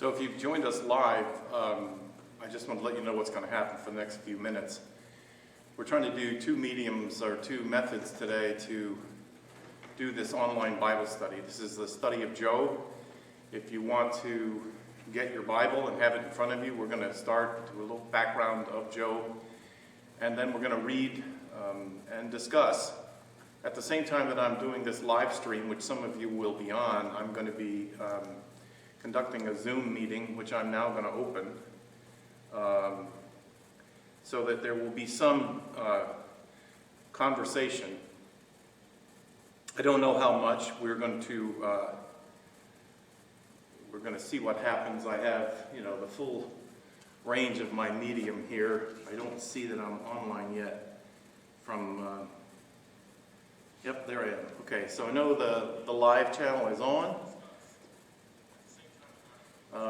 So if you've joined us live, I just want to let you know what's going to happen for the next few minutes. We're trying to do two mediums or two methods today to do this online Bible study. This is the study of Job. If you want to get your Bible and have it in front of you, we're going to start to a little background of Job, and then we're going to read and discuss. At the same time that I'm doing this live stream, which some of you will be on, I'm going to be conducting a Zoom meeting, which I'm now going to open, so that there will be some conversation. I don't know how much. We're going to see what happens. I have, the full range of my medium here. I don't see that I'm online yet from, yep, there I am. Okay, so I know the live channel is on.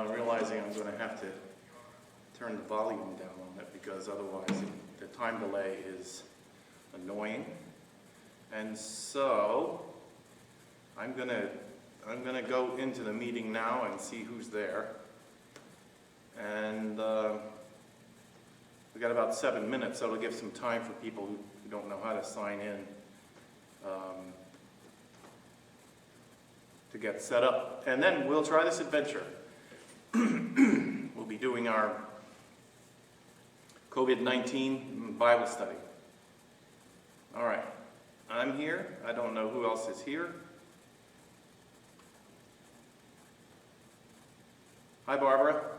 Realizing I'm going to have to turn the volume down on it because otherwise the time delay is annoying. And so I'm gonna go into the meeting now and see who's there. And we got about 7 minutes, so it'll give some time for people who don't know how to sign in to get set up. And then we'll try this adventure. We'll be doing our COVID-19 Bible study. All right. I'm here. I don't know who else is here. Hi, Barbara.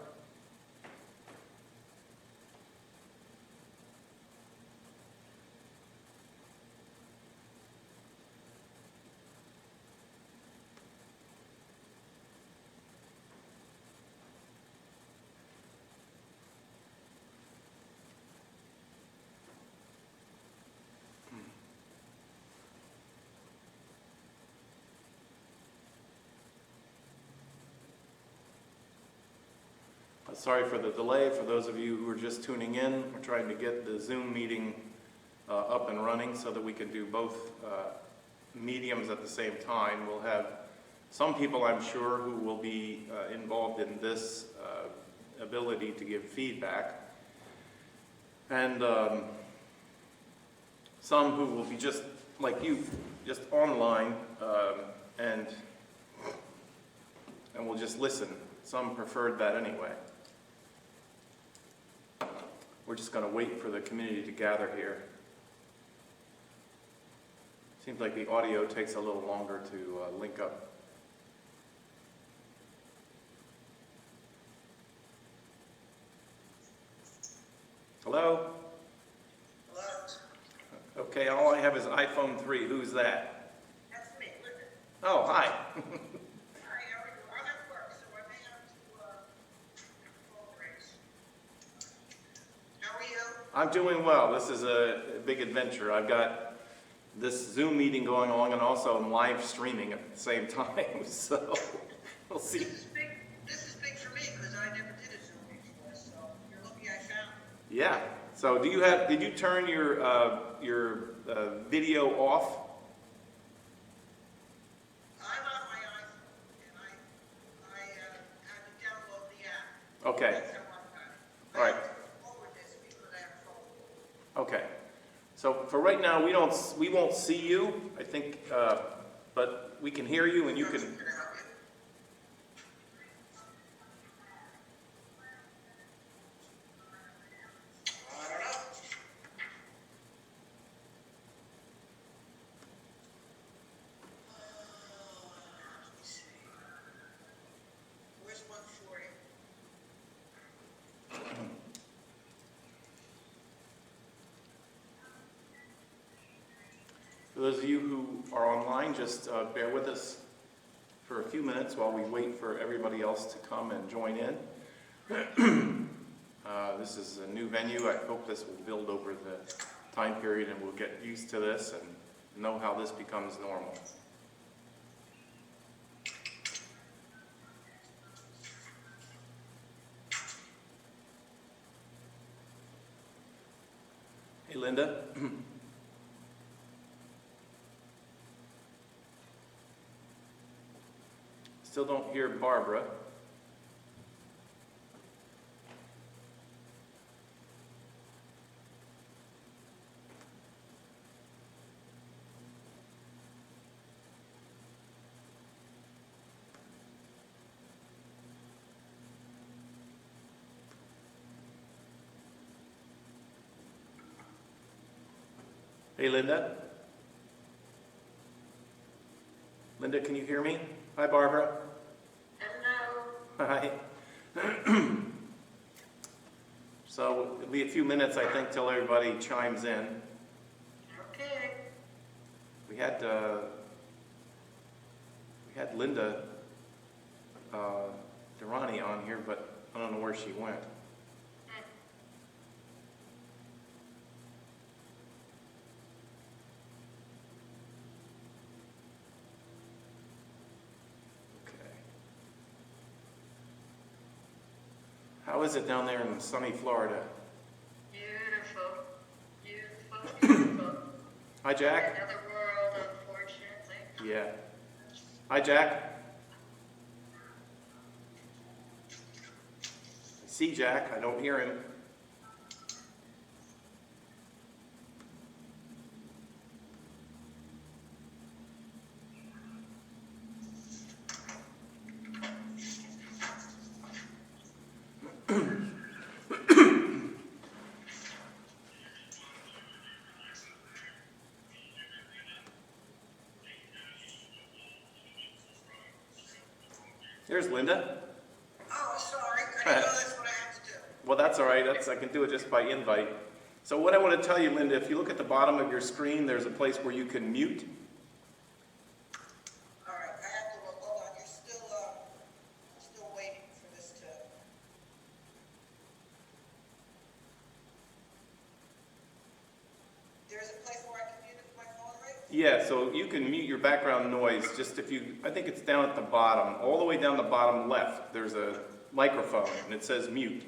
Sorry for the delay. For those of you who are just tuning in, we're trying to get the Zoom meeting up and running so that we can do both mediums at the same time. We'll have some people, I'm sure, who will be involved in this ability to give feedback, and some who will be just like you, just online, and will just listen. Some preferred that anyway. We're just going to wait for the community to gather here. Seems like the audio takes a little longer to link up. Hello? Hello? Okay, all I have is iPhone 3. Who's that? That's me. Listen. Oh, hi. Hi, how are you? I'm at work, so I may have to phone breaks. How are you? I'm doing well. This is a big adventure. I've got this Zoom meeting going along, and also I'm live streaming at the same time, so we'll see. This is big for me because I never did a Zoom before, so you're lucky I found it. Yeah. So did you turn your video off? I'm on my iPhone, and I had to download the app. Okay. That's how I got it. All right. I have to forward this because I have a phone. Okay. So for right now, we won't see you, I think, but we can hear you and you can. Can I help you? I don't know. Let me see. Where's one for you? For those of you who are online, just bear with us for a few minutes while we wait for everybody else to come and join in. This is a new venue. I hope this will build over the time period and we'll get used to this and know how this becomes normal. Hey, Linda. Still don't hear Barbara. Hey, Linda. Linda, can you hear me? Hi, Barbara. Hello. Hi. So it'll be a few minutes, I think, till everybody chimes in. Okay. We had Linda Durrani on here, but I don't know where she went. How is it down there in sunny Florida? Beautiful. Beautiful. Beautiful. Hi, Jack. Another world, unfortunately. Yeah. Hi, Jack. I see Jack. I don't hear him. Here's Linda. Oh, sorry. I didn't know that's what I had to do. Well, that's all right. I can do it just by invite. So what I want to tell you, Linda, if you look at the bottom of your screen, there's a place where you can mute. All right. I have to look. Hold on. You're still, I'm still waiting for this to. There's a place where I can mute my phone, right? Yeah, so you can mute your background noise just if you, I think it's down at the bottom, all the way down the bottom left, there's a microphone and it says mute.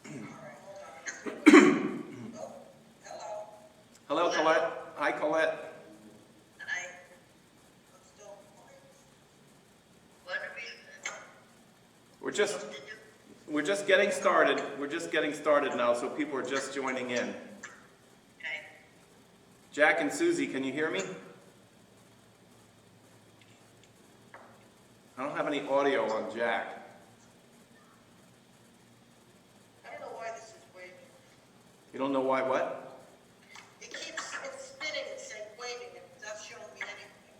All right. Hold on. Oh, hello. Hello, Colette. Hi, Colette. Hi. I'm still. What are we? We're just getting started. We're just getting started now, so people are just joining in. Okay. Jack and Susie, can you hear me? I don't have any audio on Jack. I don't know why this is waiting. You don't know why what? It's spinning and saying waiting, and it's not showing me anything.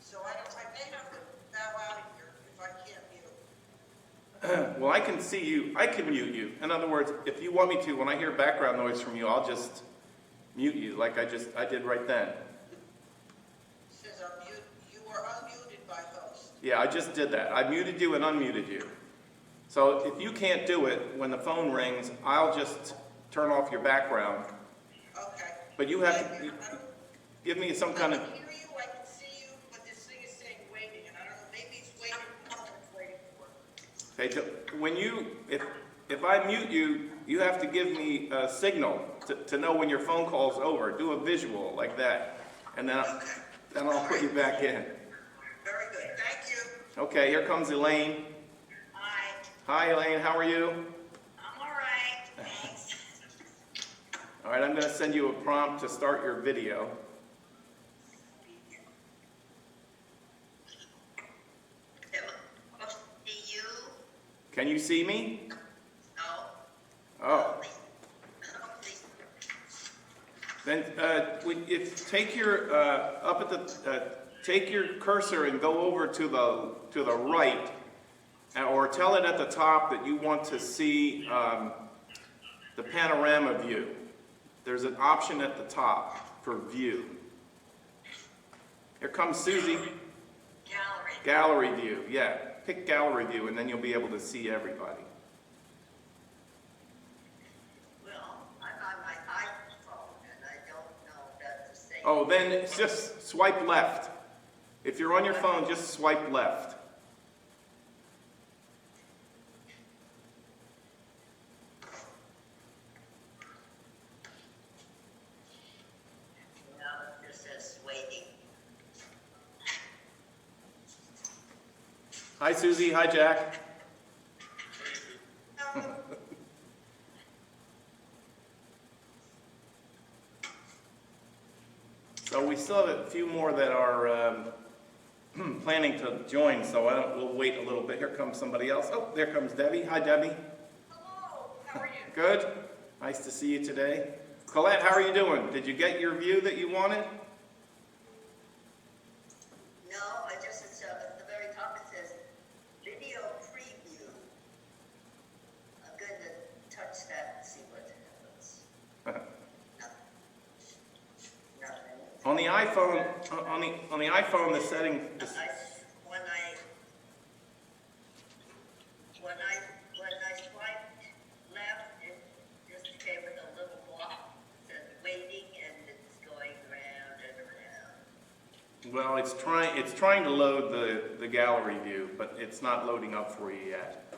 So I may have to bow out of here if I can't mute. Well, I can see you. I can mute you. In other words, if you want me to, when I hear background noise from you, I'll just mute you like I did right then. It says you are unmuted by host. Yeah, I just did that. I muted you and unmuted you. So if you can't do it, when the phone rings, I'll just turn off your background. Okay. But you have to give me some kind of... I can hear you, I can see you, but this thing is saying waiting, and I don't know, maybe it's waiting, I don't know what it's waiting for. Okay, when you, if I mute you, you have to give me a signal to know when your phone call's over. Do a visual like that, and then I'll put you back in. Very good, thank you. Okay, here comes Elaine. Hi. Hi, Elaine. How are you? I'm all right, thanks. All right, I'm going to send you a prompt to start your video. See you? Can you see me? No. Oh. Then take your up at the take your cursor and go over to the right, or tell it at the top that you want to see the panorama view. There's an option at the top for view. Here comes Susie. Gallery. Gallery view. Yeah, pick gallery view, and then you'll be able to see everybody. Well, I'm on my iPhone, and I don't know if that's the same. Oh, then it's just swipe left. If you're on your phone, just swipe left. No, it just says waiting. Hi, Susie. Hi, Jack. So we still have a few more that are planning to join, so we'll wait a little bit. Here comes somebody else. Oh, there comes Debbie. Hi, Debbie. Hello, how are you? Good. Nice to see you today. Colette, how are you doing? Did you get your view that you wanted? No, I just, it's, at the very top it says, video preview. I'm going to touch that and see what happens. Nothing. On the iPhone, on the iPhone, the setting. When I swiped left, it just came with a little block that says waiting, and it's going round and around. Well, it's trying to load the gallery view, but it's not loading up for you yet.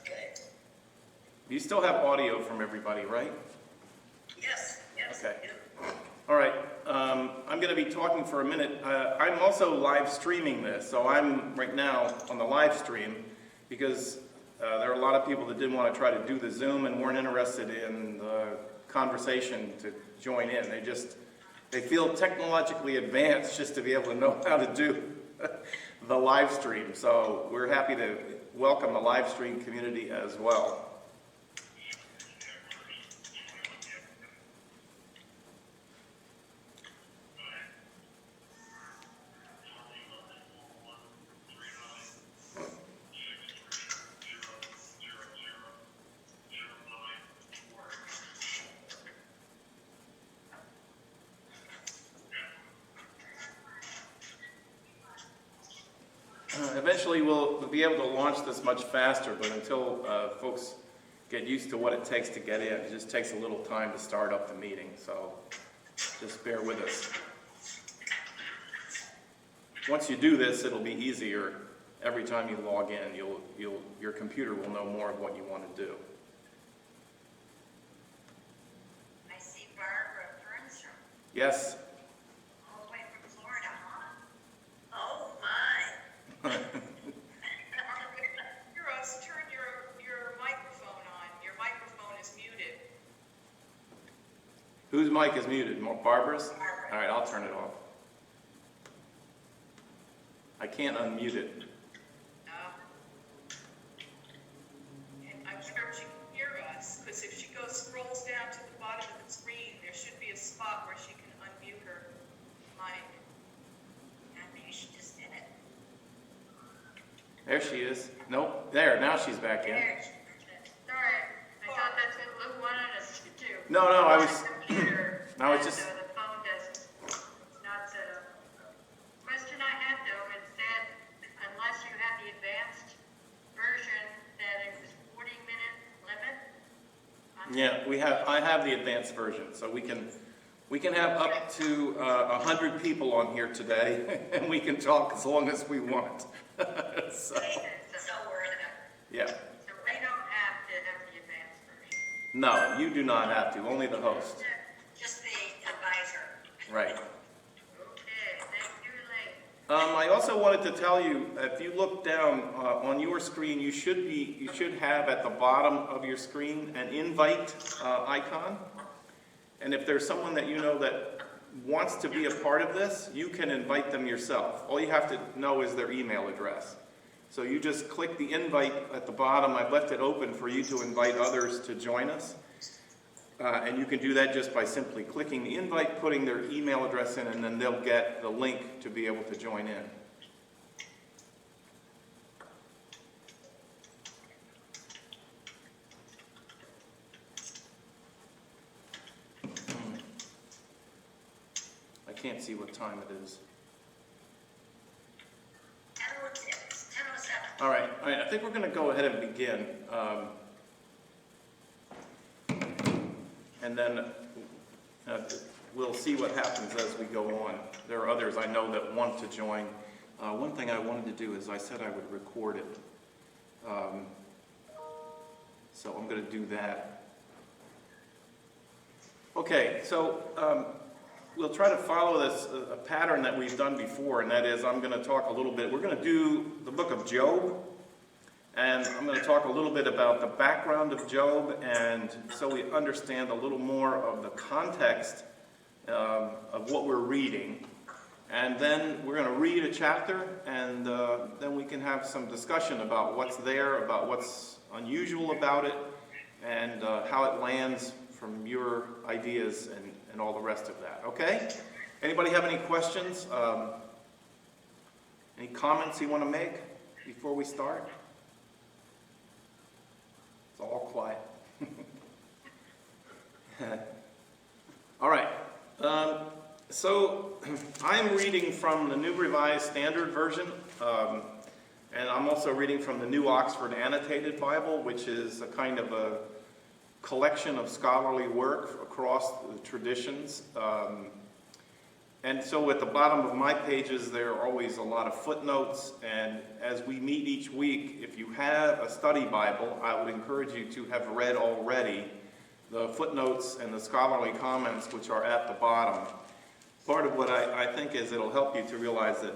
Okay. You still have audio from everybody, right? Yes. Okay. I do. All right. I'm going to be talking for a minute. I'm also live streaming this, so I'm right now on the live stream because there are a lot of people that didn't want to try to do the Zoom and weren't interested in the conversation to join in. They feel technologically advanced just to be able to know how to do the live stream. So we're happy to welcome the live stream community as well. Eventually we'll be able to launch this much faster, but until folks get used to what it takes to get in, it just takes a little time to start up the meeting, so just bear with us. Once you do this, it'll be easier. Every time you log in, your computer will know more of what you want to do. I see Barbara Burnstrom. Yes? All the way from Florida, huh? Oh, my. Heroes, turn your microphone on. Your microphone is muted. Whose mic is muted? Barbara's? Barbara. All right, I'll turn it off. I can't unmute it. And I'm sure she can hear us, because if she scrolls down to the bottom of the screen, there should be a spot where she can unmute her mic. And maybe she just did it. There she is. Nope. There. Now she's back in. There she did it. Sorry, I thought that's what Lou wanted us to do. No, I was. Computer, I was and, just. the phone doesn't, it's not set up. Question I had though, it said unless you have the advanced version, that it was 40-minute limit. Yeah, I have the advanced version, so we can have up to 100 people on here today, and we can talk as long as we want. So, So we're in it. yeah. So we don't have to have the advanced version. No, you do not have to. Only the host. Just the advisor. Right. Okay, thank you, Elaine. I also wanted to tell you, if you look down on your screen, you should have at the bottom of your screen an invite icon. And if there's someone that you know that wants to be a part of this, you can invite them yourself. All you have to know is their email address. So you just click the invite at the bottom. I've left it open for you to invite others to join us. And you can do that just by simply clicking the invite, putting their email address in, and then they'll get the link to be able to join in. I can't see what time it is. 10:06, 10:07. All right, I think we're going to go ahead and begin. And then we'll see what happens as we go on. There are others I know that want to join. One thing I wanted to do is I said I would record it. So I'm going to do that. Okay, so we'll try to follow this a pattern that we've done before, and that is I'm going to talk a little bit. We're going to do the book of Job, and I'm going to talk a little bit about the background of Job, and so we understand a little more of the context of what we're reading. And then we're going to read a chapter, and then we can have some discussion about what's there, about what's unusual about it, and how it lands from your ideas and all the rest of that. Okay? Anybody have any questions? Any comments you want to make before we start? It's all quiet. All right. So I'm reading from the New Revised Standard Version, and I'm also reading from the New Oxford Annotated Bible, which is a kind of a collection of scholarly work across the traditions. And so at the bottom of my pages, there are always a lot of footnotes, and as we meet each week, if you have a study Bible, I would encourage you to have read already the footnotes and the scholarly comments which are at the bottom. Part of what I think is it'll help you to realize that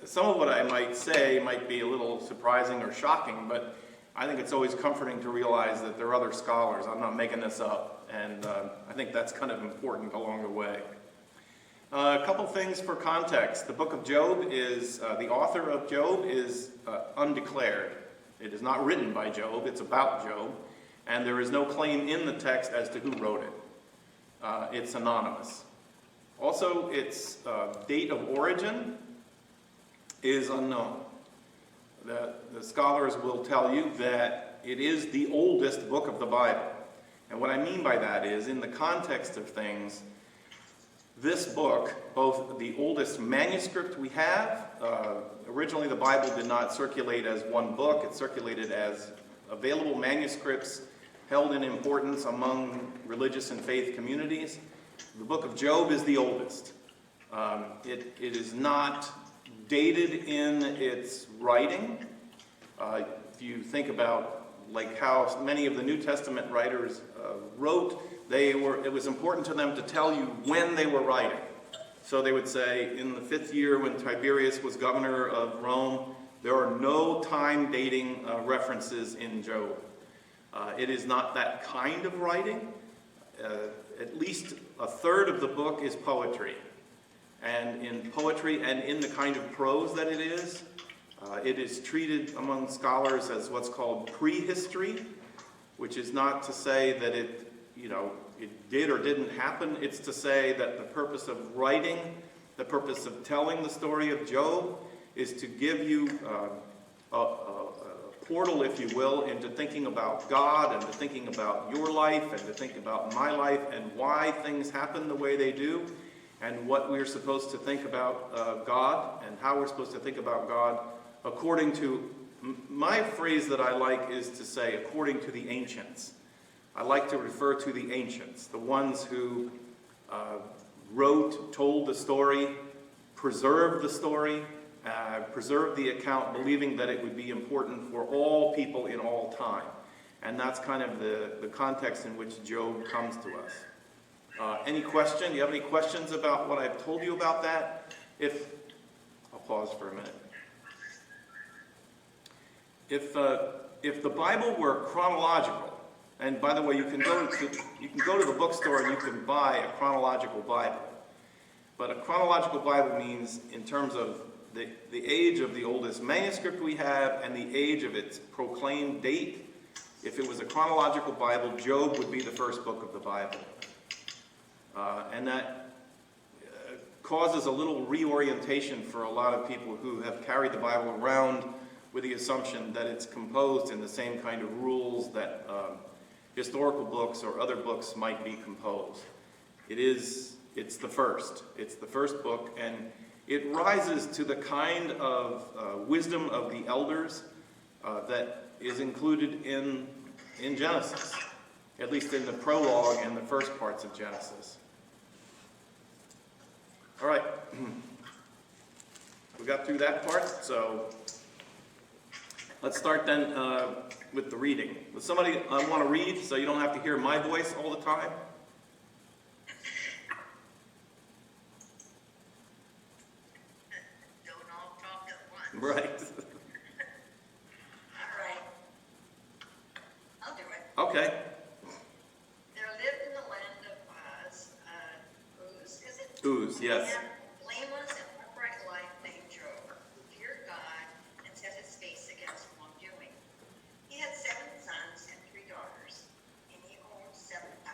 some of what I might say might be a little surprising or shocking, but I think it's always comforting to realize that there are other scholars. I'm not making this up, and I think that's kind of important along the way. A couple things for context. The book of Job is, the author of Job is undeclared. It is not written by Job, it's about Job, and there is no claim in the text as to who wrote it. It's anonymous. Also, its date of origin is unknown. The scholars will tell you that it is the oldest book of the Bible. And what I mean by that is, in the context of things, this book, both the oldest manuscript we have, originally the Bible did not circulate as one book, it circulated as available manuscripts held in importance among religious and faith communities. The book of Job is the oldest. It is not dated in its writing. If you think about like how many of the New Testament writers wrote, it was important to them to tell you when they were writing. So they would say, in the 5th year when Tiberius was governor of Rome, there are no time dating references in Job. It is not that kind of writing. At least a third of the book is poetry. And in poetry and in the kind of prose that it is treated among scholars as what's called prehistory, which is not to say that it did or didn't happen. It's to say that the purpose of writing, the purpose of telling the story of Job, is to give you a portal, if you will, into thinking about God and to thinking about your life and to think about my life and why things happen the way they do and what we're supposed to think about God and how we're supposed to think about God according to, my phrase that I like is to say, according to the ancients. I like to refer to the ancients, the ones who wrote, told the story, preserved the story, preserved the account, believing that it would be important for all people in all time. And that's kind of the context in which Job comes to us. Any question? Do you have any questions about what I've told you about that? I'll pause for a minute. If the Bible were chronological, and by the way, you can go to the bookstore and you can buy a chronological Bible. But a chronological Bible means, in terms of the age of the oldest manuscript we have and the age of its proclaimed date, if it was a chronological Bible, Job would be the first book of the Bible. And that causes a little reorientation for a lot of people who have carried the Bible around with the assumption that it's composed in the same kind of rules that historical books or other books might be composed. It's the first. It's the first book, and it rises to the kind of wisdom of the elders that is included in Genesis, at least in the prologue and the first parts of Genesis. All right, we got through that part, so let's start then with the reading. Does somebody want to read so you don't have to hear my voice all the time? Don't all talk at once. Right. All right. I'll do it. Okay. There lived in the land of Uz, is it? Uz, yes. A blameless and upright life named Job, who feared God and set his face against wrongdoing. He had 7 sons and 3 daughters, and he owned 7,000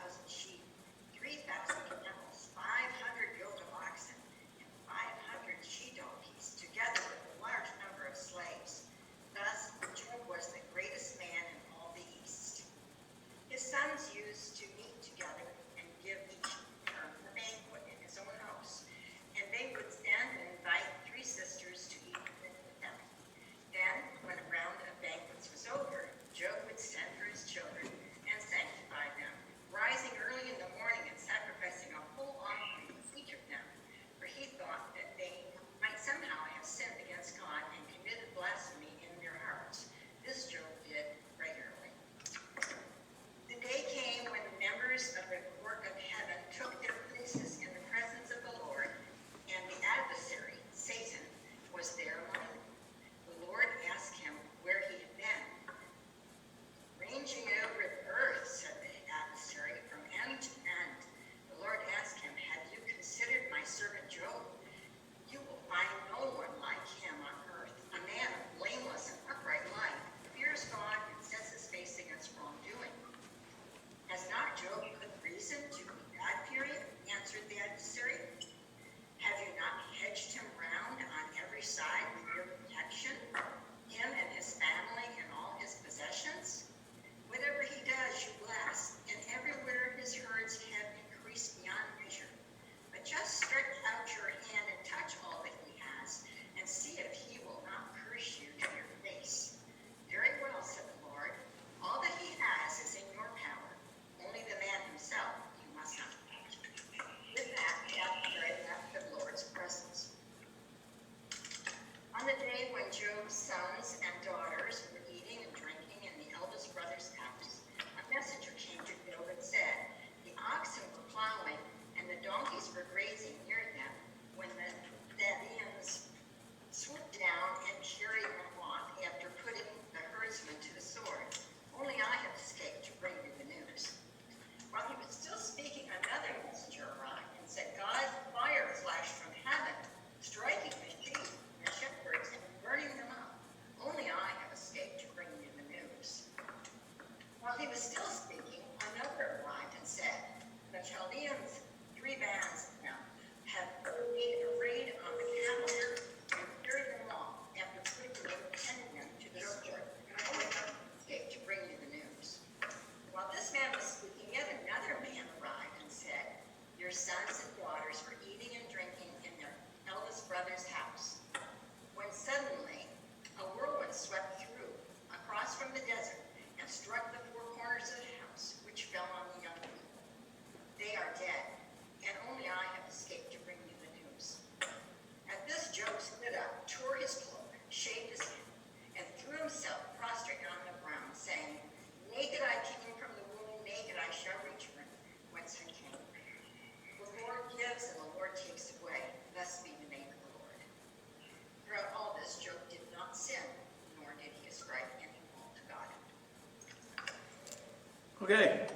Okay.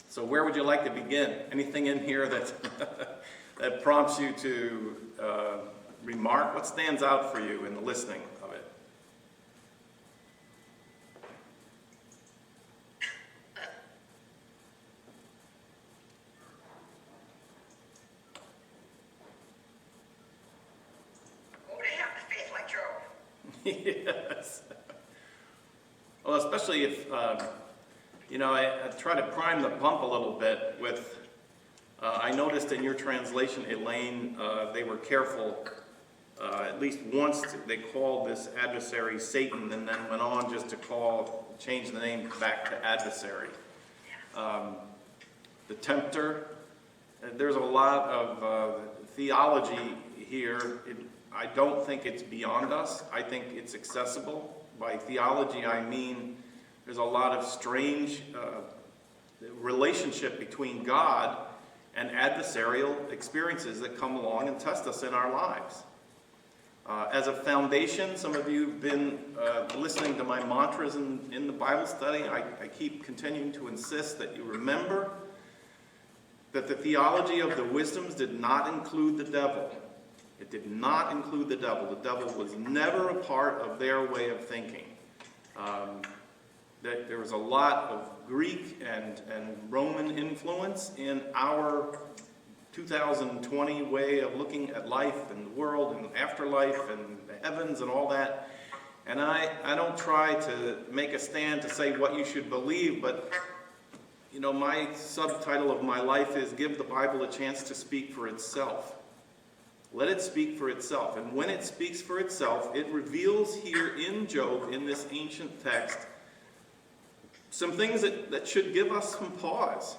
So where would you like to begin? Anything in here that that prompts you to remark? What stands out for you in the listening of it? Oh, they have the faith like Job. Yes. Well, especially if, I try to prime the pump a little bit with, I noticed in your translation, Elaine, they were careful. At least once they called this adversary Satan and then went on just to change the name back to adversary. The tempter, there's a lot of theology here. I don't think it's beyond us. I think it's accessible. By theology, I mean there's a lot of strange relationship between God and adversarial experiences that come along and test us in our lives. As a foundation, some of you have been listening to my mantras in the Bible study. I keep continuing to insist that you remember that the theology of the wisdoms did not include the devil. It did not include the devil. The devil was never a part of their way of thinking. That there was a lot of Greek and Roman influence in our 2020 way of looking at life and the world and afterlife and the heavens and all that. And I don't try to make a stand to say what you should believe, but my subtitle of my life is Give the Bible a Chance to Speak for Itself. Let it speak for itself. And when it speaks for itself, it reveals here in Job, in this ancient text, some things that should give us some pause.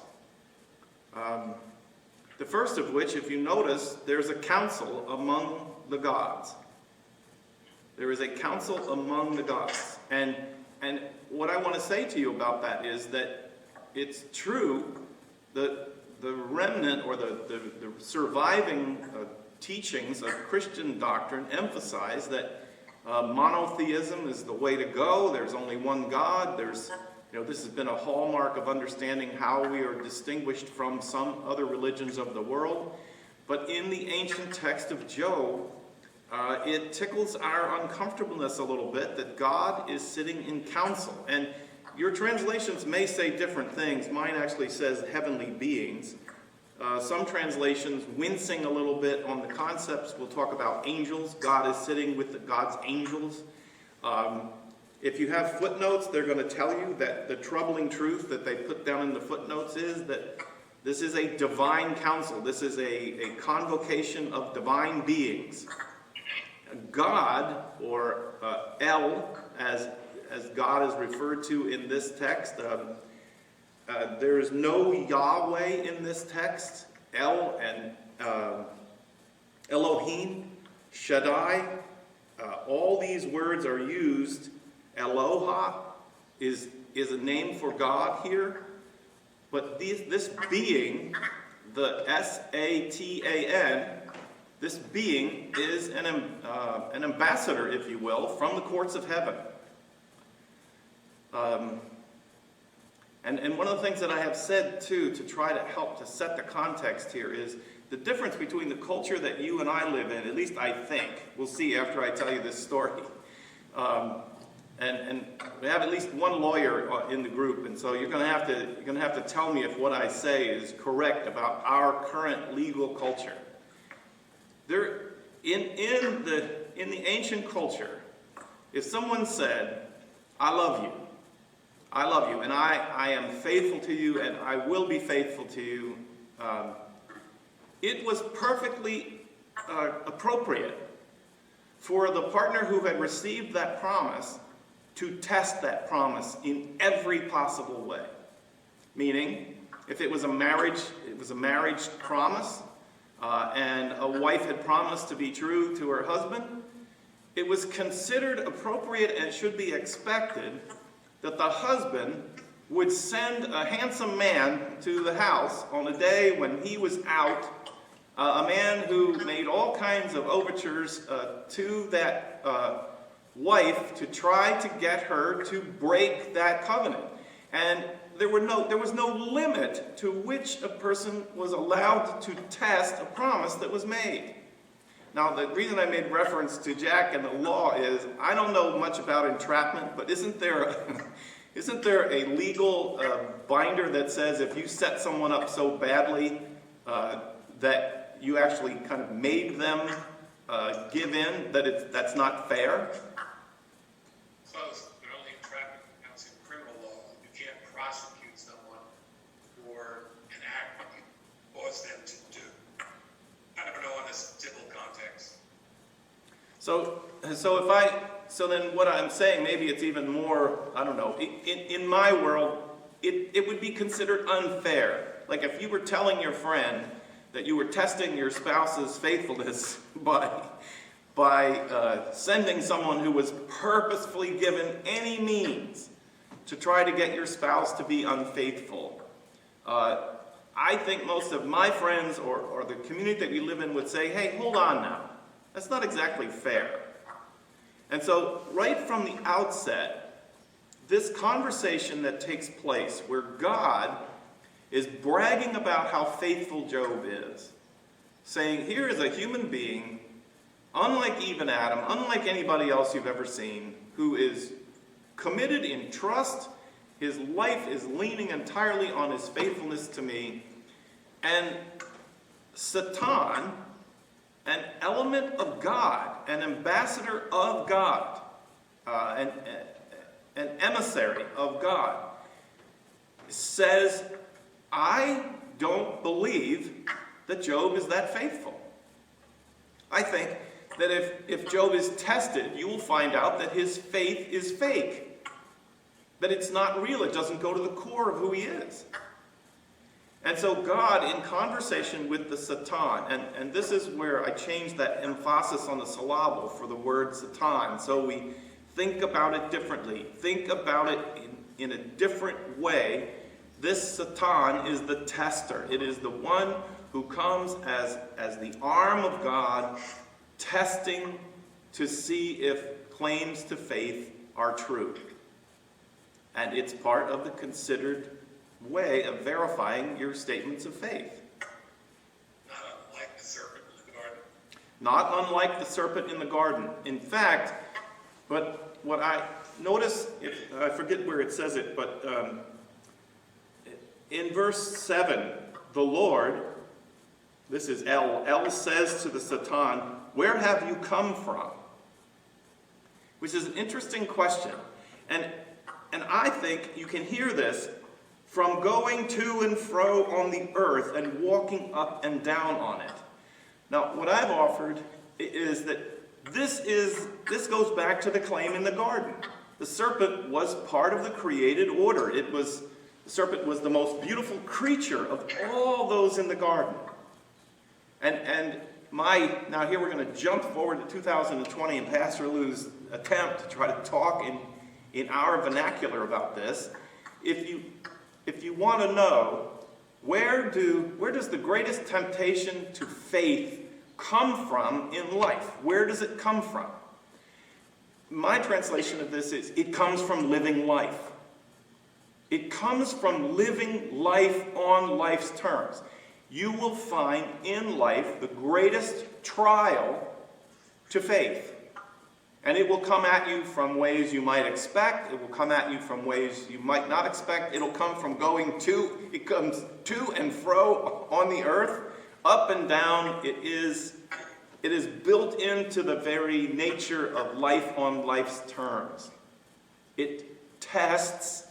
The first of which, if you notice, there's a council among the gods. There is a council among the gods. And what I want to say to you about that is that it's true that the remnant or the surviving teachings of Christian doctrine emphasize that monotheism is the way to go. There's only one God. This has been a hallmark of understanding how we are distinguished from some other religions of the world. But in the ancient text of Job, it tickles our uncomfortableness a little bit that God is sitting in council. And your translations may say different things. Mine actually says heavenly beings. Some translations wincing a little bit on the concepts. We'll talk about angels. God is sitting with God's angels. If you have footnotes, they're going to tell you that the troubling truth that they put down in the footnotes is that this is a divine council. This is a convocation of divine beings. God, or El, as God is referred to in this text, there is no Yahweh in this text. El and Elohim, Shaddai, all these words are used. Eloha is a name for God here. But this being, the S-A-T-A-N, this being is an ambassador, if you will, from the courts of heaven. And one of the things that I have said, too, to try to help to set the context here is the difference between the culture that you and I live in, at least I think. We'll see after I tell you this story. And we have at least one lawyer in the group, and so you're going to have to tell me if what I say is correct about our current legal culture. There, in the ancient culture, if someone said, "I love you," and I am faithful to you, and I will be faithful to you, it was perfectly appropriate for the partner who had received that promise to test that promise in every possible way. Meaning, if it was a marriage promise, and a wife had promised to be true to her husband, it was considered appropriate and should be expected that the husband would send a handsome man to the house on a day when he was out, a man who made all kinds of overtures to that wife to try to get her to break that covenant. And there was no limit to which a person was allowed to test a promise that was made. Now, the reason I made reference to Jack and the law is, I don't know much about entrapment, but isn't there a legal binder that says if you set someone up so badly that you actually kind of made them give in, that's not fair? Close, but only entrapment counts in criminal law. You can't prosecute someone for an act that you force them to do. I don't know in this civil context. So then what I'm saying, maybe it's even more, I don't know, in my world, it would be considered unfair. Like if you were telling your friend that you were testing your spouse's faithfulness by sending someone who was purposefully given any means to try to get your spouse to be unfaithful. I think most of my friends or the community that we live in would say, hey, hold on now. That's not exactly fair. And so right from the outset, this conversation that takes place where God is bragging about how faithful Job is, saying, here is a human being, unlike even Adam, unlike anybody else you've ever seen, who is committed in trust. His life is leaning entirely on his faithfulness to me. And Satan, an element of God, an ambassador of God, an emissary of God, says, I don't believe that Job is that faithful. I think that if Job is tested, you will find out that his faith is fake, that it's not real, it doesn't go to the core of who he is. And so God, in conversation with the Satan, and this is where I changed that emphasis on the syllable for the word Satan, so we think about it differently, think about it in a different way. This Satan is the tester. It is the one who comes as the arm of God, testing to see if claims to faith are true. And it's part of the considered way of verifying your statements of faith. Not unlike the serpent in the garden. Not unlike the serpent in the garden. In fact, but what I notice, I forget where it says it, but in verse 7, the Lord, this is El says to the Satan, where have you come from? Which is an interesting question. And I think you can hear this from going to and fro on the earth and walking up and down on it. Now, what I've offered is that this goes back to the claim in the garden. The serpent was part of the created order. The serpent was the most beautiful creature of all those in the garden. Now here we're going to jump forward to 2020 and Pastor Lou's attempt to try to talk in our vernacular about this. If you want to know, where does the greatest temptation to faith come from in life? Where does it come from? My translation of this is, it comes from living life. It comes from living life on life's terms. You will find in life the greatest trial to faith. And it will come at you from ways you might expect. It will come at you from ways you might not expect. It comes to and fro on the earth, up and down. It is built into the very nature of life on life's terms. It tests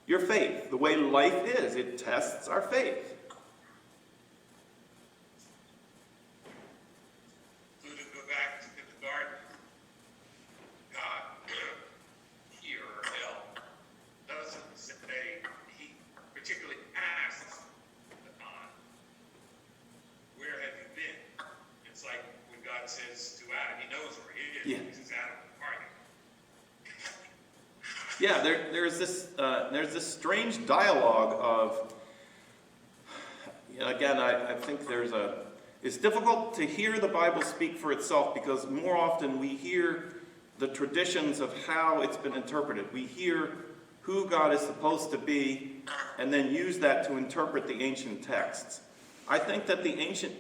your faith. The way life is, it tests our faith. So to go back to the garden, God, here or hell, doesn't say, he particularly asks Satan, where have you been? It's like when God says to Adam, he knows where he is. Yeah. He says, Adam, where are you? Yeah, there's this strange dialogue of, again, I think it's difficult to hear the Bible speak for itself because more often we hear the traditions of how it's been interpreted. We hear who God is supposed to be and then use that to interpret the ancient texts. I think that the ancient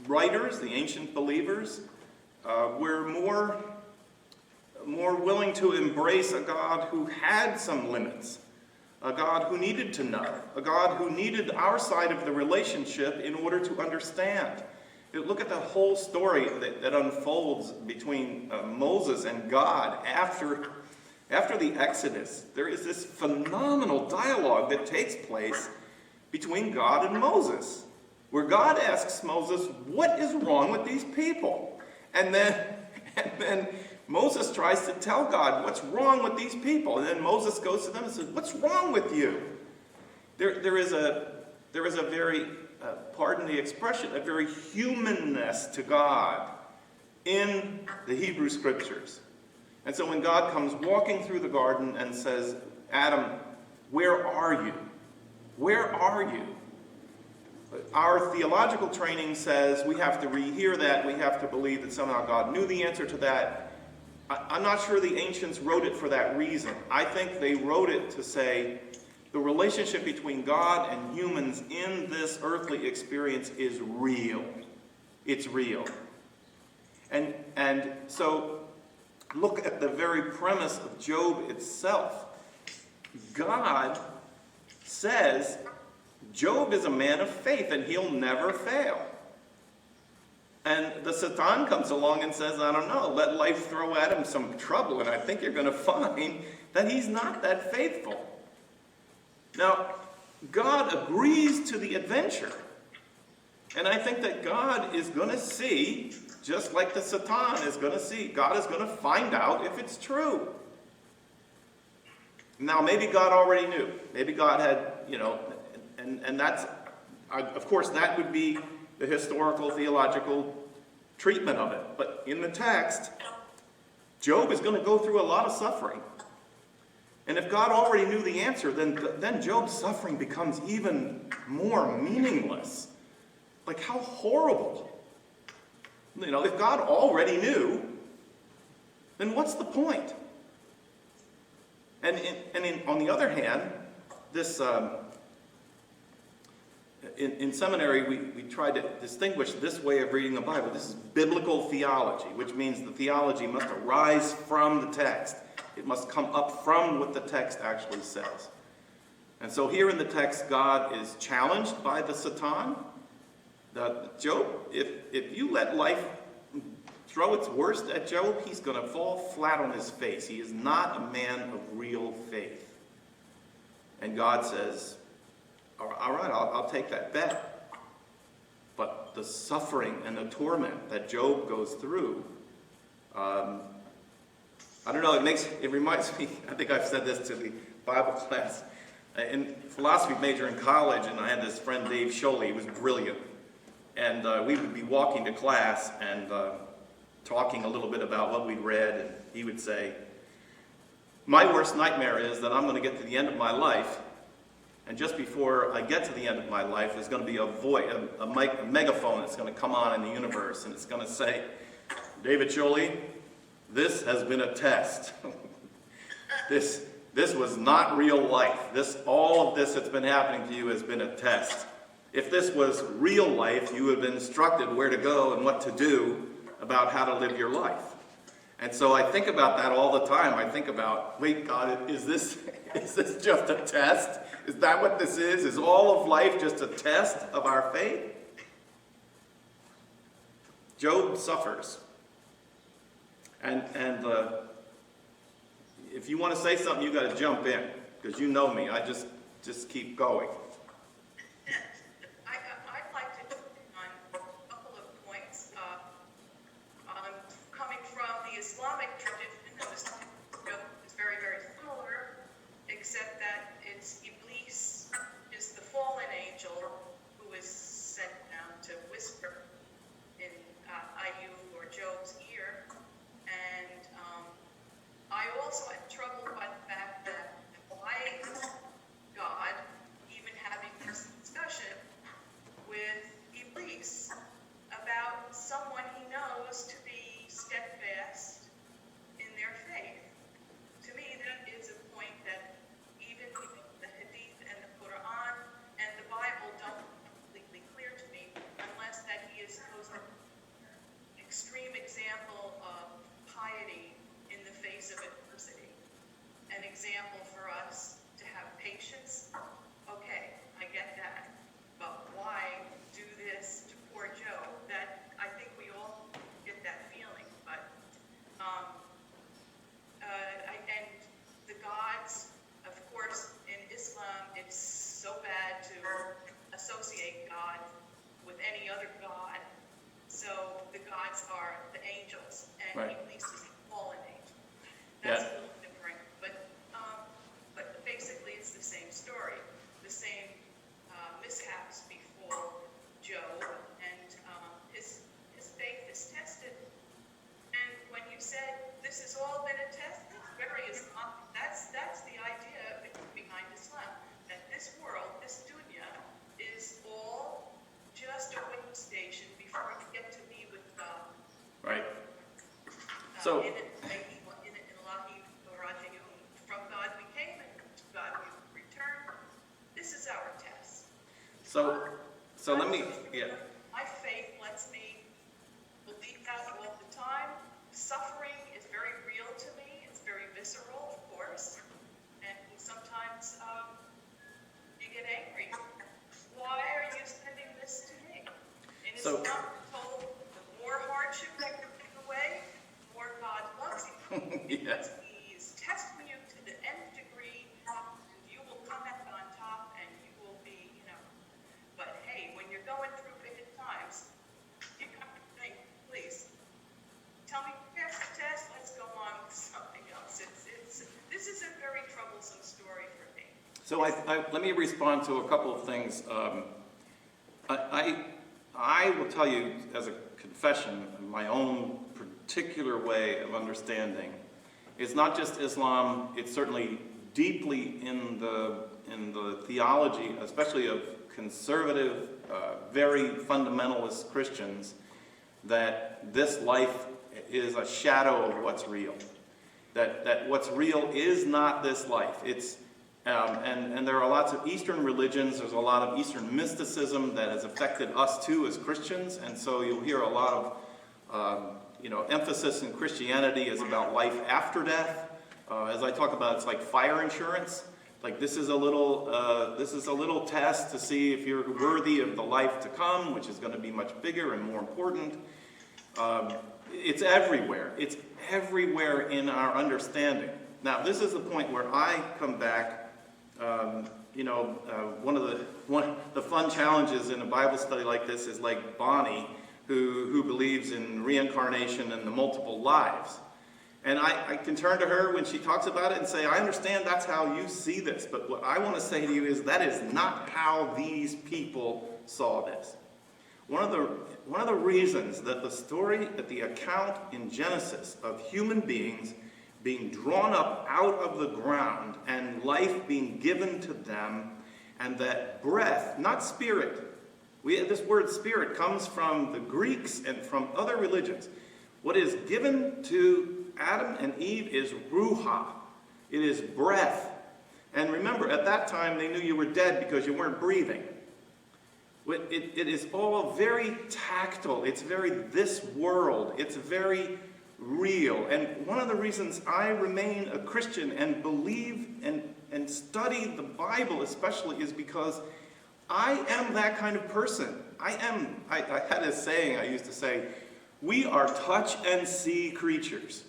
writers, the ancient believers, were more willing to embrace a God who had some limits, a God who needed to know, a God who needed our side of the relationship in order to understand. Look at the whole story that unfolds between Moses and God after the Exodus. There is this phenomenal dialogue that takes place between God and Moses, where God asks Moses, what is wrong with these people? And then Moses tries to tell God, what's wrong with these people? And then Moses goes to them and says, what's wrong with you? There is a very, pardon the expression, a very humanness to God in the Hebrew Scriptures. And so when God comes walking through the garden and says, Adam, where are you? Where are you? Our theological training says we have to rehear that. We have to believe that somehow God knew the answer to that. I'm not sure the ancients wrote it for that reason. I think they wrote it to say the relationship between God and humans in this earthly experience is real. It's real. And so look at the very premise of Job itself. God says Job is a man of faith and he'll never fail. And the Satan comes along and says, I don't know, let life throw at him some trouble, and I think you're going to find that he's not that faithful. Now, God agrees to the adventure. And I think that God is going to see, just like the Satan is going to see, God is going to find out if it's true. Now, maybe God already knew. Maybe God had, and that's, of course, that would be the historical, theological treatment of it. But in the text, Job is going to go through a lot of suffering. And if God already knew the answer, then Job's suffering becomes even more meaningless. Like, how horrible. If God already knew, then what's the point? On the other hand, this in seminary we tried to distinguish this way of reading the Bible. This is biblical theology, which means the theology must arise from the text. It must come up from what the text actually says. And so here in the text, God is challenged by the Satan. Job, if you let life throw its worst at Job, he's going to fall flat on his face. He is not a man of real faith. And God says, all right, I'll take that bet. But the suffering and the torment that Job goes through, I don't know, it reminds me, I think I've said this to the Bible class, in philosophy major in college, and I had this friend Dave Scholey. He was brilliant. And we would be walking to class and talking a little bit about what we'd read, and he would say, my worst nightmare is that I'm going to get to the end of my life, and just before I get to the end of my life, there's going to be a megaphone that's going to come on in the universe, and it's going to say, David Scholey, this has been a test. This was not real life. All of this that's been happening to you has been a test. If this was real life, you would have been instructed where to go and what to do about how to live your life. And so I think about that all the time. I think about, wait, God, is this just a test? Is that what this is? Is all of life just a test of our faith? Job suffers. And if you want to say something, you got to jump in, because you know me. I just keep going. I'd like to touch on a couple of points. Coming from the Islamic tradition, this is very, very similar, except that it's Iblis is the fallen angel who is sent down to whisper in Ayub or Job's ear. And I also am troubled by the fact that why is God even having this discussion with Iblis about someone he knows to be steadfast So let me, yeah. My faith lets me believe that all the time. Suffering is very real to me. It's very visceral, of course. And sometimes you get angry. Why are you sending this to me? And it's So- not told the more hardship that you take away, the more God loves you. Yes. He's testing you to the nth degree, and you will come out on top, and you will be, But hey, when you're going through big times, you have to think, please, tell me, pass the test, let's go on with something else. This is a very troublesome story for me. So let me respond to a couple of things. I will tell you, as a confession, my own particular way of understanding. It's not just Islam, it's certainly deeply in the theology, especially of conservative, very fundamentalist Christians, that this life is a shadow of what's real. That what's real is not this life. It's and there are lots of Eastern religions. There's a lot of Eastern mysticism that has affected us too as Christians, and so you'll hear a lot of emphasis in Christianity is about life after death. As I talk about, it's like fire insurance. Like this is a little test to see if you're worthy of the life to come, which is going to be much bigger and more important. It's everywhere. It's everywhere in our understanding. Now, this is the point where I come back. One of the fun challenges in a Bible study like this is like Bonnie, who believes in reincarnation and the multiple lives. And I can turn to her when she talks about it and say, I understand that's how you see this, but what I want to say to you is that is not how these people saw this. One of the reasons that the account in Genesis of human beings being drawn up out of the ground and life being given to them, and that breath, not spirit. This word spirit comes from the Greeks and from other religions. What is given to Adam and Eve is ruha. It is breath. And remember, at that time they knew you were dead because you weren't breathing. It is all very tactile. It's very this world. It's very real. And one of the reasons I remain a Christian and believe and study the Bible especially is because I am that kind of person. I had a saying I used to say, we are touch and see creatures.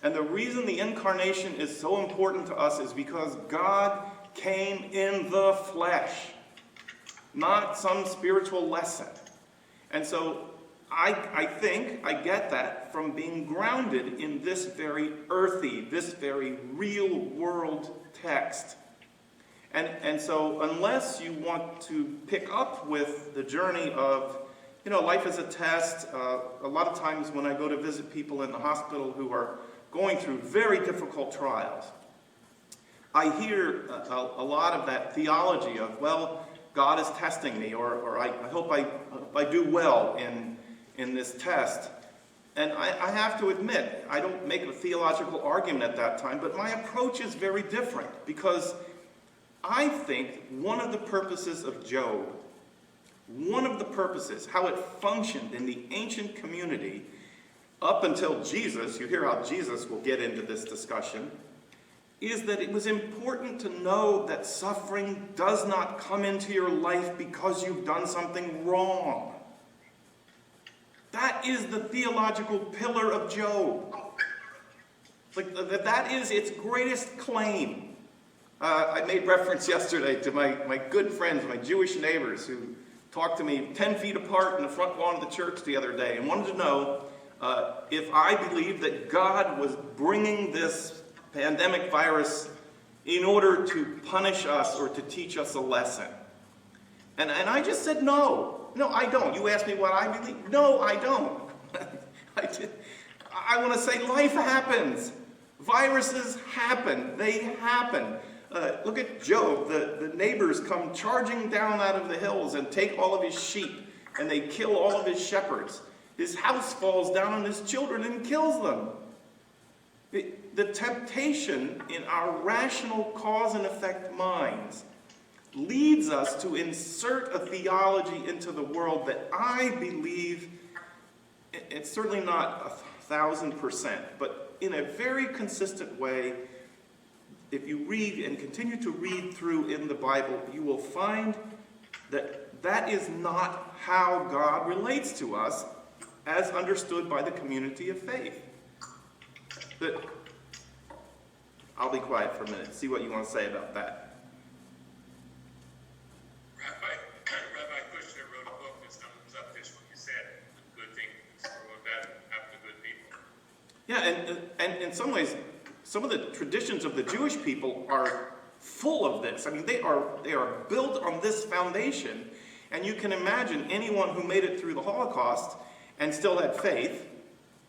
And the reason the incarnation is so important to us is because God came in the flesh, not some spiritual lesson. And so I think I get that from being grounded in this very earthy, this very real world text. And so unless you want to pick up with the journey of, life is a test, a lot of times when I go to visit people in the hospital who are going through very difficult trials, I hear a lot of that theology of, well, God is testing me, or I hope I do well in this test. And I have to admit, I don't make a theological argument at that time, but my approach is very different, because I think one of the purposes of Job, how it functioned in the ancient community up until Jesus, you hear how Jesus will get into this discussion, is that it was important to know that suffering does not come into your life because you've done something wrong. That is the theological pillar of Job. That is its greatest claim. I made reference yesterday to my good friends, my Jewish neighbors, who talked to me 10 feet apart in the front lawn of the church the other day and wanted to know if I believed that God was bringing this pandemic virus in order to punish us or to teach us a lesson. And I just said, no, I don't. You asked me what I believe. No, I don't. I want to say life happens. Viruses happen. They happen. Look at Job. The neighbors come charging down out of the hills and take all of his sheep, and they kill all of his shepherds. His house falls down on his children and kills them. The temptation in our rational cause and effect minds leads us to insert a theology into the world that I believe, it's certainly not 1,000%, but in a very consistent way, if you read and continue to read through in the Bible, you will find that that is not how God relates to us as understood by the community of faith. I'll be quiet for a minute, see what you want to say about that. Rabbi Kushner wrote a book that sums up just what you said. The good things about having the good people. Yeah, and in some ways, some of the traditions of the Jewish people are full of this. I mean, they are built on this foundation, and you can imagine anyone who made it through the Holocaust and still had faith.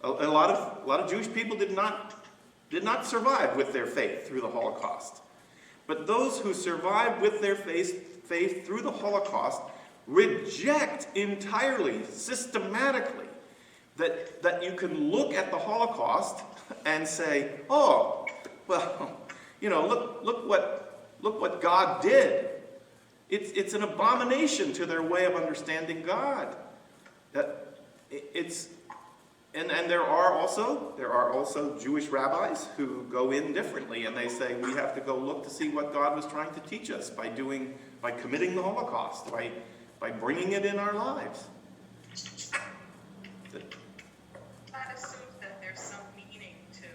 A lot of Jewish people did not survive with their faith through the Holocaust. But those who survived with their faith through the Holocaust reject entirely, systematically, that you can look at the Holocaust and say, oh, well, you know, look what God did. It's an abomination to their way of understanding God. And there are also Jewish rabbis who go in differently, and they say we have to go look to see what God was trying to teach us by committing the Holocaust, by bringing it in our lives. That assumes that there's some meaning to,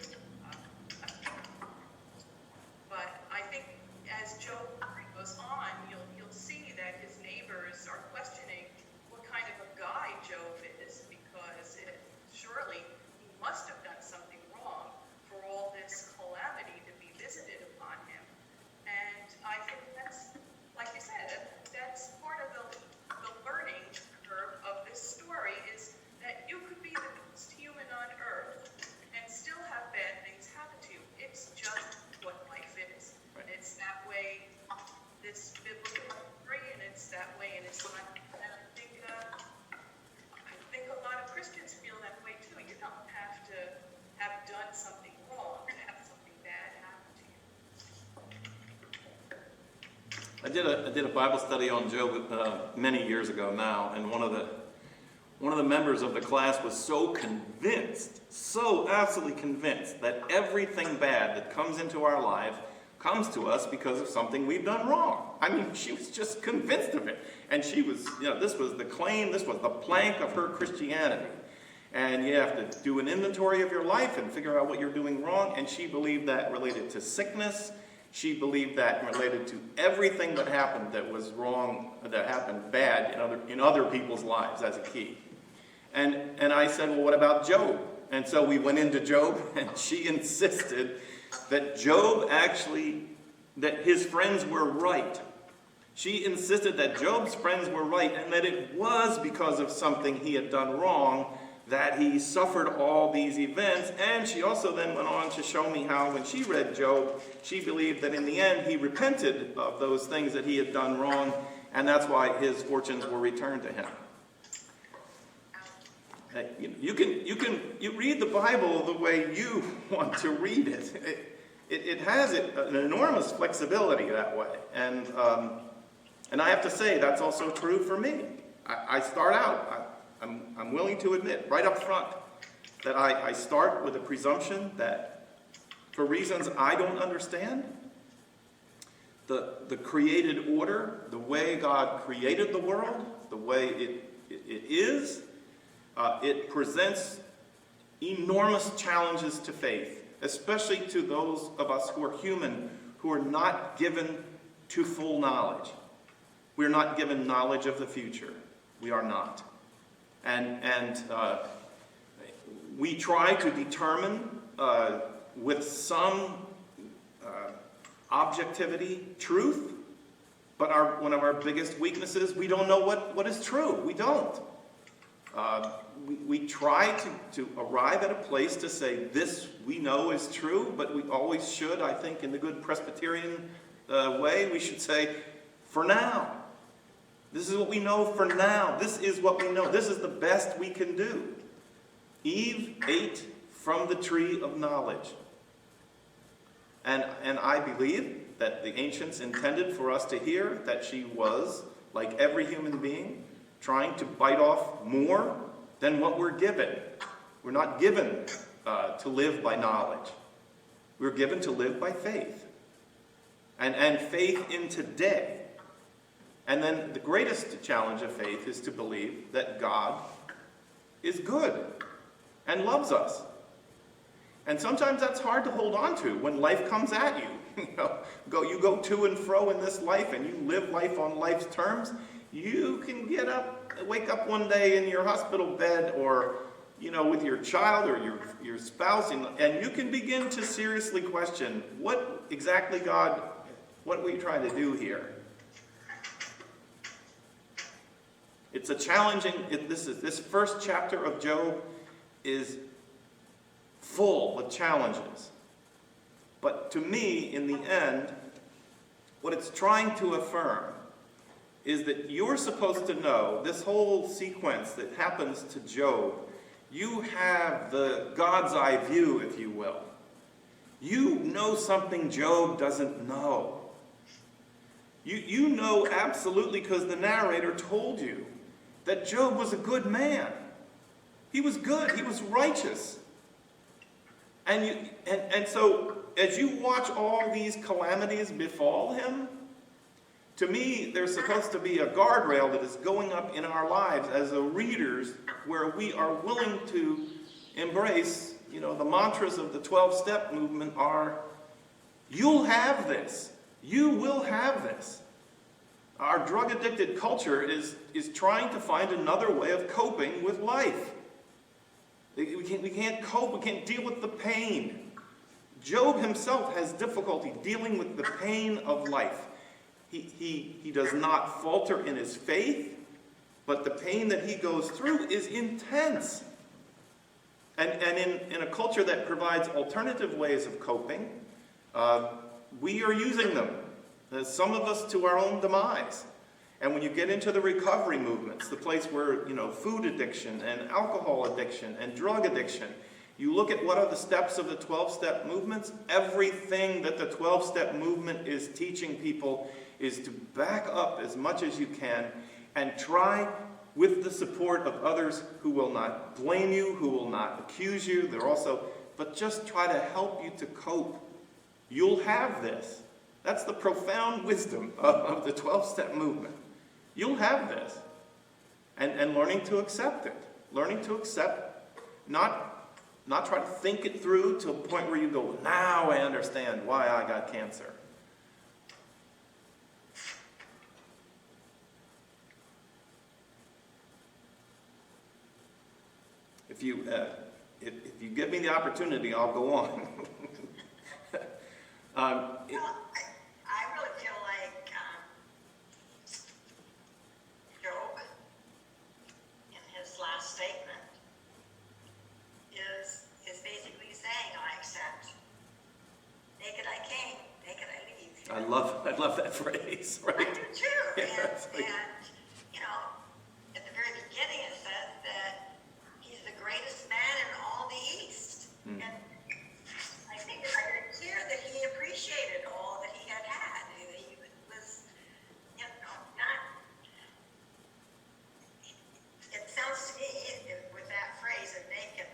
but I think as Job goes on, you'll see that his neighbors are questioning what kind of a guy Job is, because surely he must have done something wrong for all this calamity to be visited upon him. And I think that's, like you said, that's part of the learning curve of this story, is that you could be the best human on earth and still have bad things happen to you. It's just what life is. And it's that way, this biblical story, and it's that way in Islam. And I think a lot of Christians feel that way too. You don't have to have done something wrong to have something bad happen to you. I did a Bible study on Job many years ago now, and one of the members of the class was so absolutely convinced that everything bad that comes into our life comes to us because of something we've done wrong. I mean, she was just convinced of it. And she was, this was the claim, this was the plank of her Christianity. And you have to do an inventory of your life and figure out what you're doing wrong. And she believed that related to sickness. She believed that related to everything that happened that was wrong, that happened bad in other people's lives as a key. And I said, well, what about Job? And so we went into Job, and she insisted that that his friends were right. She insisted that Job's friends were right, and that it was because of something he had done wrong that he suffered all these events. And she also then went on to show me how, when she read Job, she believed that in the end he repented of those things that he had done wrong, and that's why his fortunes were returned to him. You read the Bible the way you want to read it. It has an enormous flexibility that way, and I have to say that's also true for me. I start out. I'm willing to admit right up front that I start with a presumption that, for reasons I don't understand, the created order, the way God created the world, the way it is. It presents enormous challenges to faith, especially to those of us who are human, who are not given to full knowledge. We're not given knowledge of the future. We are not. And we try to determine with some objectivity truth, but one of our biggest weaknesses, we don't know what is true. We don't. We try to arrive at a place to say this we know is true, but we always should, I think, in the good Presbyterian way, we should say, for now. This is what we know for now. This is what we know. This is the best we can do. Eve ate from the tree of knowledge. And I believe that the ancients intended for us to hear, that she was, like every human being, trying to bite off more than what we're given. We're not given to live by knowledge. We're given to live by faith. And faith in today. And then the greatest challenge of faith is to believe that God is good and loves us. And sometimes that's hard to hold on to when life comes at you. You go to and fro in this life and you live life on life's terms. You can wake up one day in your hospital bed or, with your child or your spouse, and you can begin to seriously question, what exactly, God, what are you trying to do here? It's a challenging, this first chapter of Job is full of challenges. But to me, in the end, what it's trying to affirm is that you're supposed to know this whole sequence that happens to Job. You have the God's eye view, if you will. You know something Job doesn't know. You know absolutely, because the narrator told you, that Job was a good man. He was good. He was righteous. And so, as you watch all these calamities befall him, to me, there's supposed to be a guardrail that is going up in our lives as the readers, where we are willing to embrace, the mantras of the 12-step movement are, you'll have this. You will have this. Our drug-addicted culture is trying to find another way of coping with life. We can't cope. We can't deal with the pain. Job himself has difficulty dealing with the pain of life. He does not falter in his faith, but the pain that he goes through is intense. And in a culture that provides alternative ways of coping, we are using them. Some of us to our own demise. And when you get into the recovery movements, the place where, food addiction and alcohol addiction and drug addiction, you look at what are the steps of the 12-step movements, everything that the 12-step movement is teaching people is to back up as much as you can and try, with the support of others who will not blame you, who will not accuse you, but just try to help you to cope. You'll have this. That's the profound wisdom of the 12-step movement. You'll have this. And learning to accept it. Learning to accept, not try to think it through to a point where you go, now I understand why I got cancer. If you give me the opportunity, I'll go on. I really feel like Job, in his last statement, is basically saying, I accept. Naked I came, naked I leave. I love that phrase, right? I do too. Yeah, And at the very beginning it says that he's the greatest man in all the East. And I think it's very clear that he appreciated all that he had had. He was, not. It sounds to me, with that phrase of naked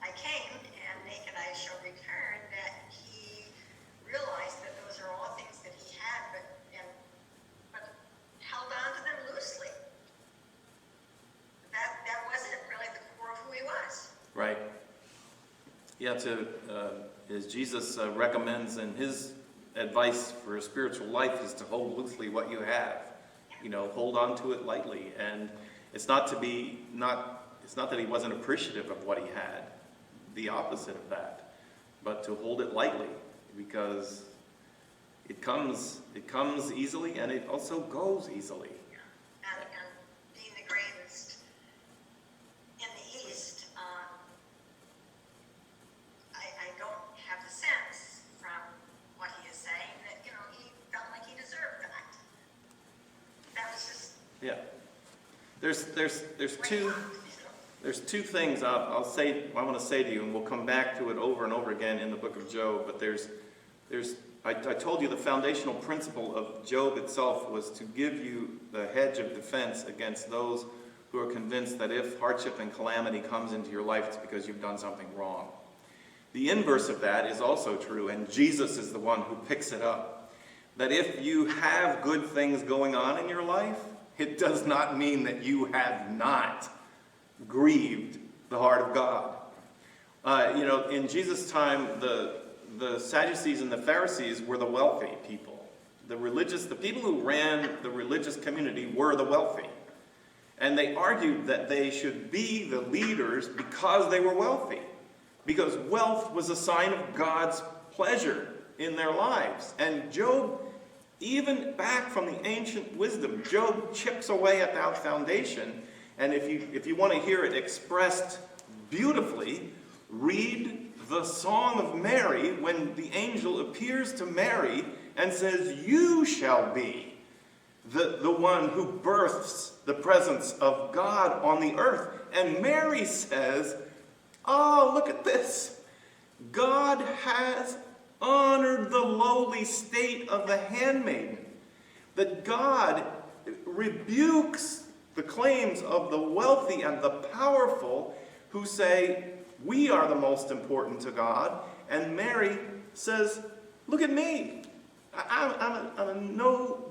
I came and naked I shall return, that he realized that those are all things that he had, but held on to them loosely. That wasn't really the core of who he was. Right. Yeah, as Jesus recommends in his advice for a spiritual life is to hold loosely what you have. Hold on to it lightly. And it's not that he wasn't appreciative of what he had. The opposite of that. But to hold it lightly, because it comes easily and it also goes easily. And being the greatest in the East, I don't have the sense from what he is saying that, he felt like he deserved that. That was just... Yeah. There's two things I want to say to you, and we'll come back to it over and over again in the book of Job, but there's I told you the foundational principle of Job itself was to give you the hedge of defense against those who are convinced that if hardship and calamity comes into your life, it's because you've done something wrong. The inverse of that is also true, and Jesus is the one who picks it up. That if you have good things going on in your life, it does not mean that you have not grieved the heart of God. In Jesus' time, the Sadducees and the Pharisees were the wealthy people. The people who ran the religious community were the wealthy. And they argued that they should be the leaders because they were wealthy. Because wealth was a sign of God's pleasure in their lives. And Job, even back from the ancient wisdom, Job chips away at that foundation. And if you want to hear it expressed beautifully, read the Song of Mary when the angel appears to Mary and says, "You shall be the one who births the presence of God on the earth." And Mary says, "Oh, look at this. God has honored the lowly state of the handmaiden." That God rebukes the claims of the wealthy and the powerful who say, we are the most important to God. And Mary says, look at me. I'm a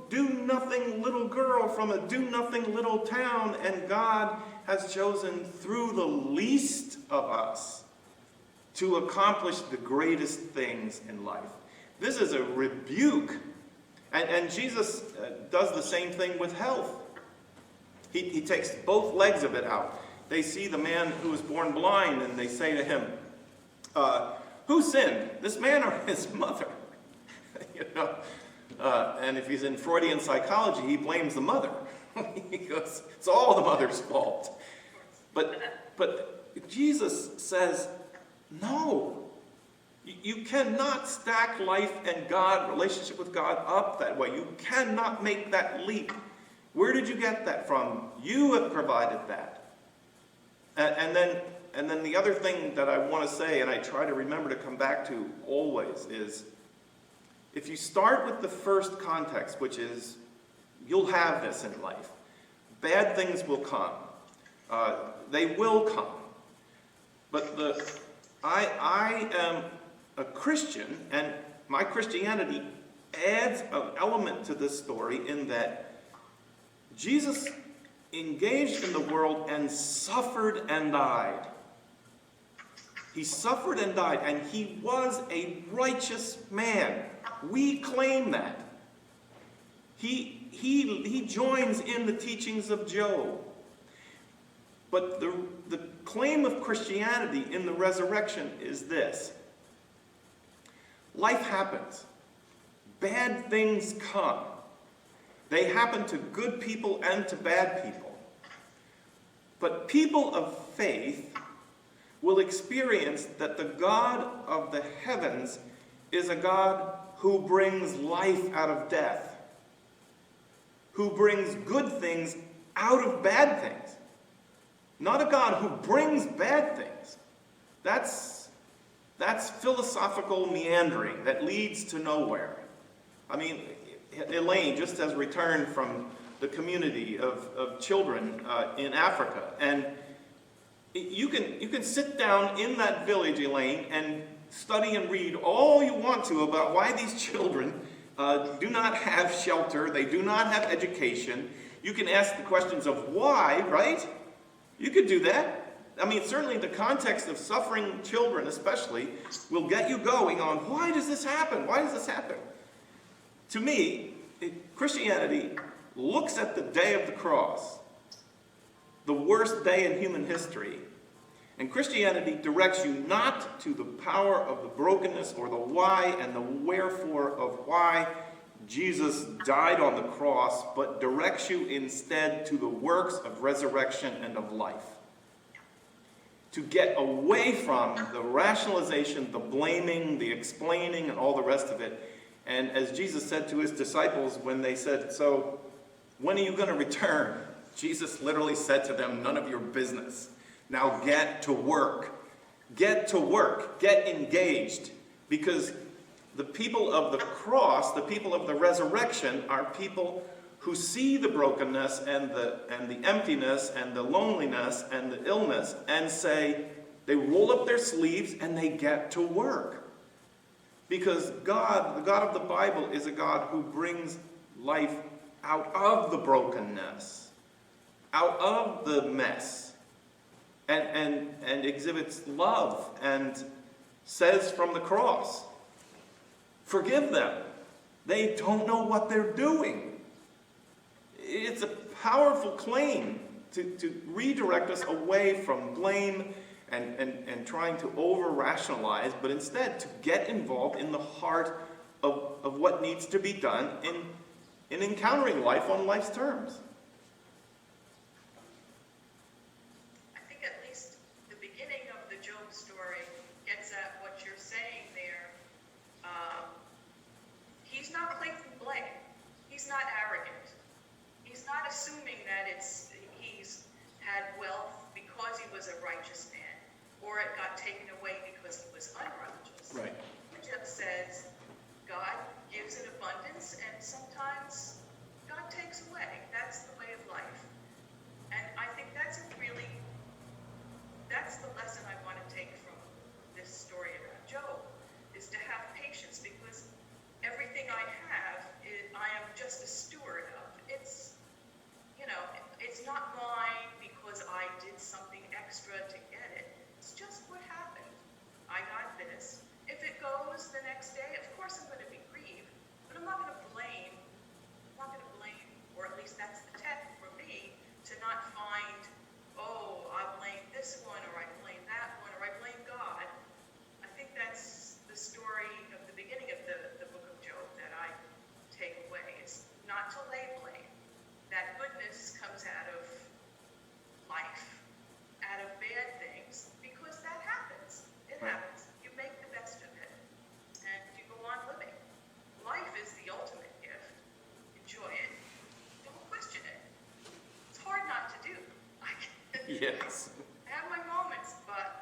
do-nothing little girl from a do-nothing little town, and God has chosen through the least of us to accomplish the greatest things in life. This is a rebuke. And Jesus does the same thing with health. He takes both legs of it out. They see the man who was born blind, and they say to him, who sinned, this man or his mother? And if he's in Freudian psychology, he blames the mother. He goes, it's all the mother's fault. But Jesus says, no. You cannot stack life and God, relationship with God, up that way. You cannot make that leap. Where did you get that from? You have provided that. And then the other thing that I want to say, and I try to remember to come back to always, is if you start with the first context, which is you'll have this in life. Bad things will come. They will come. But I am a Christian, and my Christianity adds an element to this story in that Jesus engaged in the world and suffered and died. He suffered and died, and he was a righteous man. We claim that. He joins in the teachings of Job. But the claim of Christianity in the resurrection is this. Life happens. Bad things come. They happen to good people and to bad people. But people of faith will experience that the God of the heavens is a God who brings life out of death, who brings good things out of bad things. Not a God who brings bad things. That's philosophical meandering that leads to nowhere. I mean, Elaine just has returned from the community of children in Africa, and you can sit down in that village, Elaine, and study and read all you want to about why these children do not have shelter, they do not have education. You can ask the questions of why, right? You could do that. I mean, certainly the context of suffering children especially will get you going on, why does this happen? Why does this happen? To me, Christianity looks at the day of the cross, the worst day in human history, and Christianity directs you not to the power of the brokenness or the why and the wherefore of why Jesus died on the cross, but directs you instead to the works of resurrection and of life. To get away from the rationalization, the blaming, the explaining, and all the rest of it. And as Jesus said to his disciples when they said, so when are you going to return? Jesus literally said to them, none of your business. Now get to work. Get to work. Get engaged. Because the people of the cross, the people of the resurrection, are people who see the brokenness and the emptiness and the loneliness and the illness and say, they roll up their sleeves and they get to work. Because God, the God of the Bible, is a God who brings life out of the brokenness, out of the mess, and exhibits love and says from the cross, forgive them. They don't know what they're doing. It's a powerful claim to redirect us away from blame and trying to over-rationalize, but instead to get involved in the heart of what needs to be done in encountering life on life's terms. I think at least the beginning of the Job story gets at what you're saying there. He's not placing blame. He's not arrogant. He's not assuming that he's had wealth because he was a righteous man, or it got taken away because he was unrighteous. Right. He just says, God gives in abundance, and sometimes God takes away. That's the way of life. And I think that's the lesson I want to take from this story about Job, is to have patience, because everything I have, I am just a steward of. It's not mine because I did something extra to get it. It's just what happened. I got this. If it goes the next day, of course I'm going to be grieved, but I'm not going to blame. Or at least that's the test for me, to not find, oh, I blame this one, or I blame that one, or I blame God. I think that's the story of the beginning of the book of Job that I take away. It's not to lay blame. That goodness comes out of life, out of bad things, because that happens. It happens. You make the best of it, and you go on living. Life is the ultimate gift. Enjoy it. Don't question it. It's hard not to do. Yes. I have my moments, but,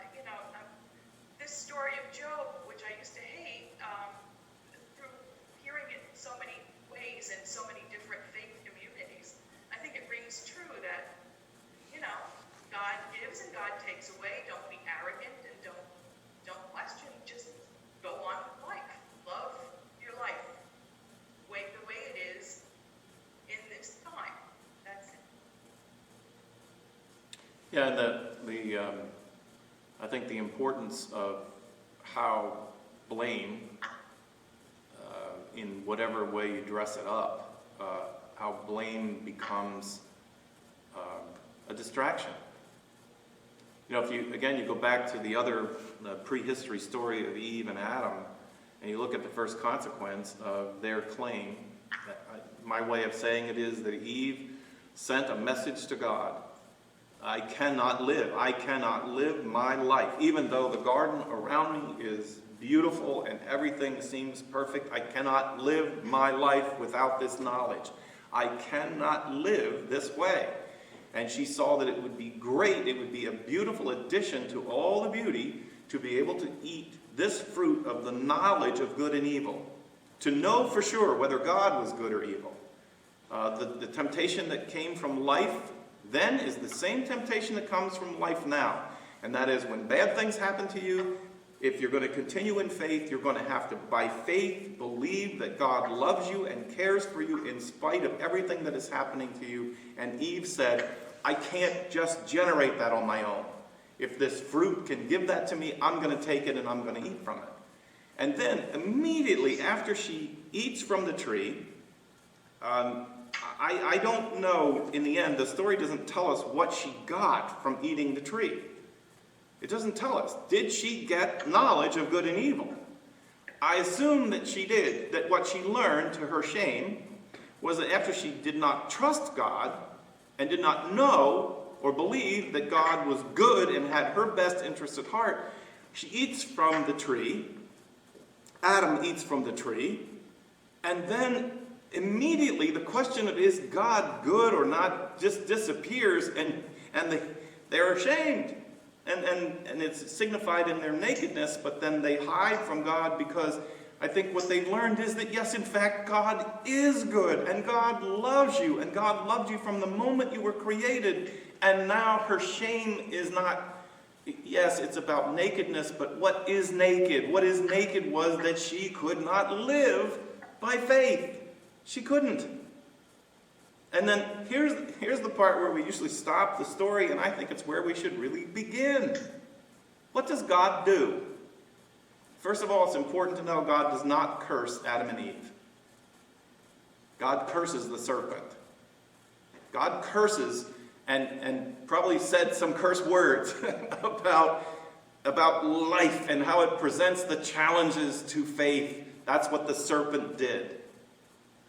this story of Job, which I used to hate, through hearing it so many ways and so many different faith communities, I think it rings true that, God gives and God takes away. Don't be arrogant and don't question. Just go on with life. Love your life. The way it is in this time. That's it. Yeah, and I think the importance of how blame, in whatever way you dress it up, how blame becomes a distraction. If you go back to the prehistory story of Eve and Adam, and you look at the first consequence of their claim, my way of saying it is that Eve sent a message to God. I cannot live my life. Even though the garden around me is beautiful and everything seems perfect, I cannot live my life without this knowledge. I cannot live this way. And she saw that it would be great, it would be a beautiful addition to all the beauty to be able to eat this fruit of the knowledge of good and evil, to know for sure whether God was good or evil. The temptation that came from life then is the same temptation that comes from life now. And that is, when bad things happen to you, if you're going to continue in faith, you're going to have to, by faith, believe that God loves you and cares for you in spite of everything that is happening to you. And Eve said, I can't just generate that on my own. If this fruit can give that to me, I'm going to take it and I'm going to eat from it. And then immediately after she eats from the tree, I don't know, in the end, the story doesn't tell us what she got from eating the tree. It doesn't tell us. Did she get knowledge of good and evil? I assume that she did, that what she learned to her shame was that after she did not trust God and did not know or believe that God was good and had her best interests at heart, she eats from the tree, Adam eats from the tree, and then immediately the question of is God good or not just disappears, and they're ashamed. And it's signified in their nakedness, but then they hide from God because I think what they learned is that, yes, in fact, God is good, and God loves you, and God loved you from the moment you were created, and now her shame is not, yes, it's about nakedness, but what is naked? What is naked was that she could not live by faith. She couldn't. And then here's the part where we usually stop the story, and I think it's where we should really begin. What does God do? First of all, it's important to know God does not curse Adam and Eve. God curses the serpent. God curses and probably said some curse words about life and how it presents the challenges to faith. That's what the serpent did.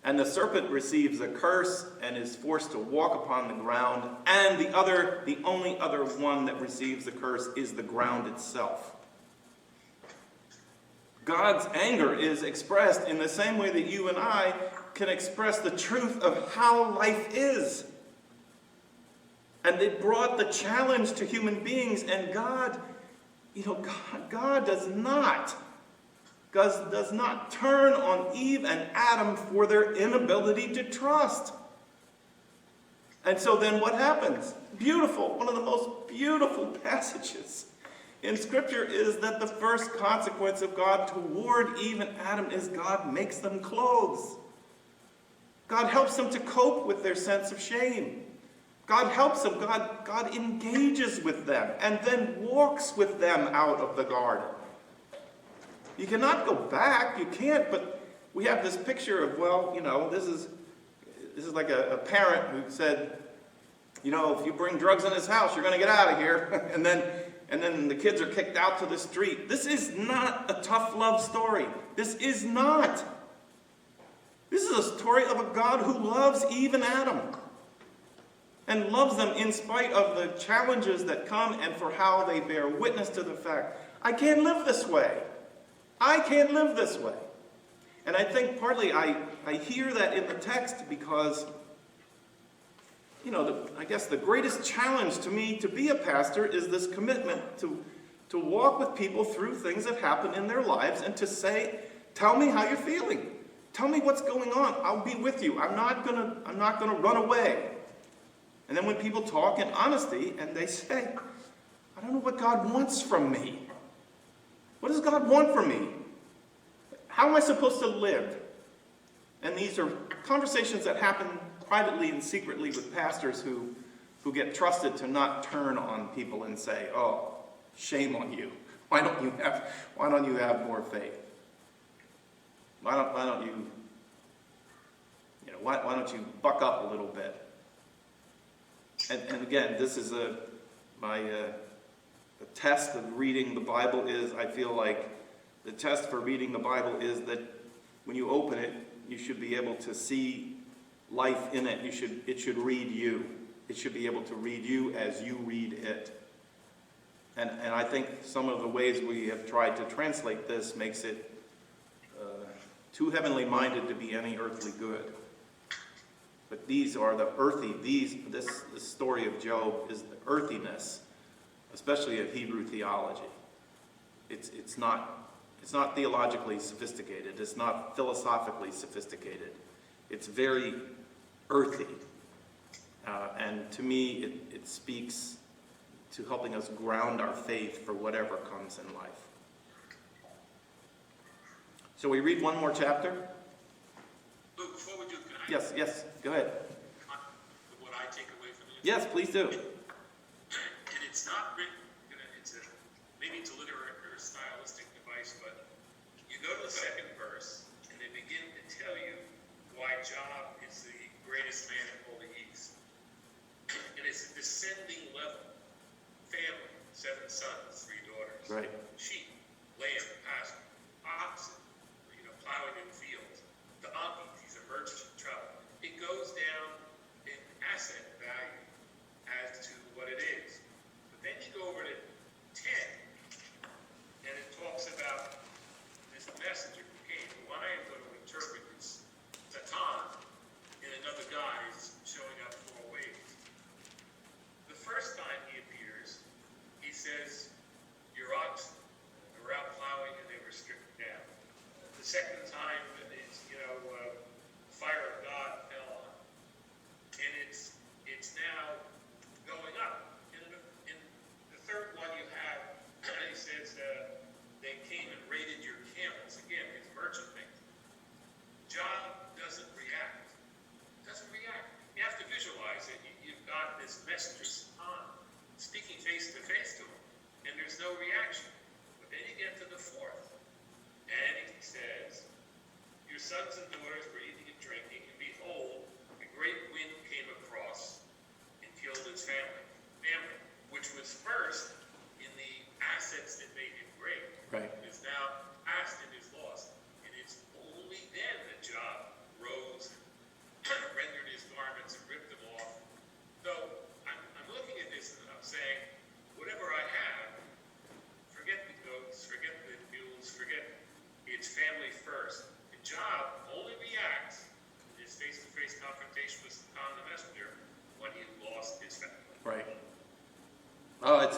And the serpent receives a curse and is forced to walk upon the ground. And the only other one that receives the curse is the ground itself. God's anger is expressed in the same way that you and I can express the truth of how life is. And it brought the challenge to human beings, and God does not turn on Eve and Adam for their inability to trust. And so then what happens? Beautiful, one of the most beautiful passages in Scripture is that the first consequence of God toward Eve and Adam is God makes them clothes. God helps them to cope with their sense of shame. God helps them. God engages with them and then walks with them out of the garden. You cannot go back. You can't, but we have this picture of, this is like a parent who said, if you bring drugs in his house, you're going to get out of here. and then the kids are kicked out to the street. This is not a tough love story. This is not. This is a story of a God who loves Eve and Adam. And loves them in spite of the challenges that come and for how they bear witness to the fact, I can't live this way. I can't live this way. And I think partly I hear that in the text because, I guess the greatest challenge to me to be a pastor is this commitment to walk with people through things that happen in their lives and to say, tell me how you're feeling. Tell me what's going on. I'll be with you. I'm not gonna run away. And then when people talk in honesty and they say, I don't know what God wants from me. What does God want from me? How am I supposed to live? And these are conversations that happen privately and secretly with pastors who get trusted to not turn on people and say, oh, shame on you. Why don't you have more faith? Why don't you buck up a little bit? And again, this is the test of reading the Bible is, I feel like the test for reading the Bible is that when you open it, you should be able to see life in it. It should read you. It should be able to read you as you read it. And I think some of the ways we have tried to translate this makes it too heavenly minded to be any earthly good. But these are the earthy, this story of Job is the earthiness, especially of Hebrew theology. It's not theologically sophisticated. It's not philosophically sophisticated. It's very earthy. And to me, it speaks to helping us ground our faith for whatever comes in life. So we read one more chapter? Luke, before we do, can I? Yes, go ahead. What I take away from this? Yes, please do. And it's not written, maybe it's a literary or stylistic device, but you go to the second verse, and they begin to tell you why Job is the greatest man in all the East. And it's a descending level. Family, 7 sons, 3 daughters. Right. Sheep, land, pasture, oxen, plowing in fields. The donkeys, he's a merchant traveler. It goes down in asset value as to what it is. But then you go over to 10, and it talks about this messenger who came. The one I am going to interpret is Satan,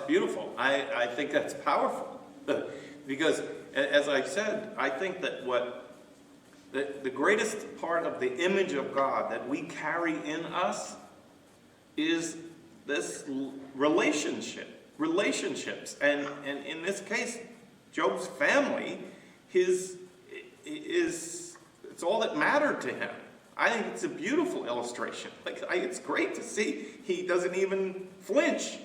beautiful. I think that's powerful. Because, as I said, I think that the greatest part of the image of God that we carry in us is this relationships. And in this case, Job's family, it's all that mattered to him. I think it's a beautiful illustration. It's great to see he doesn't even flinch.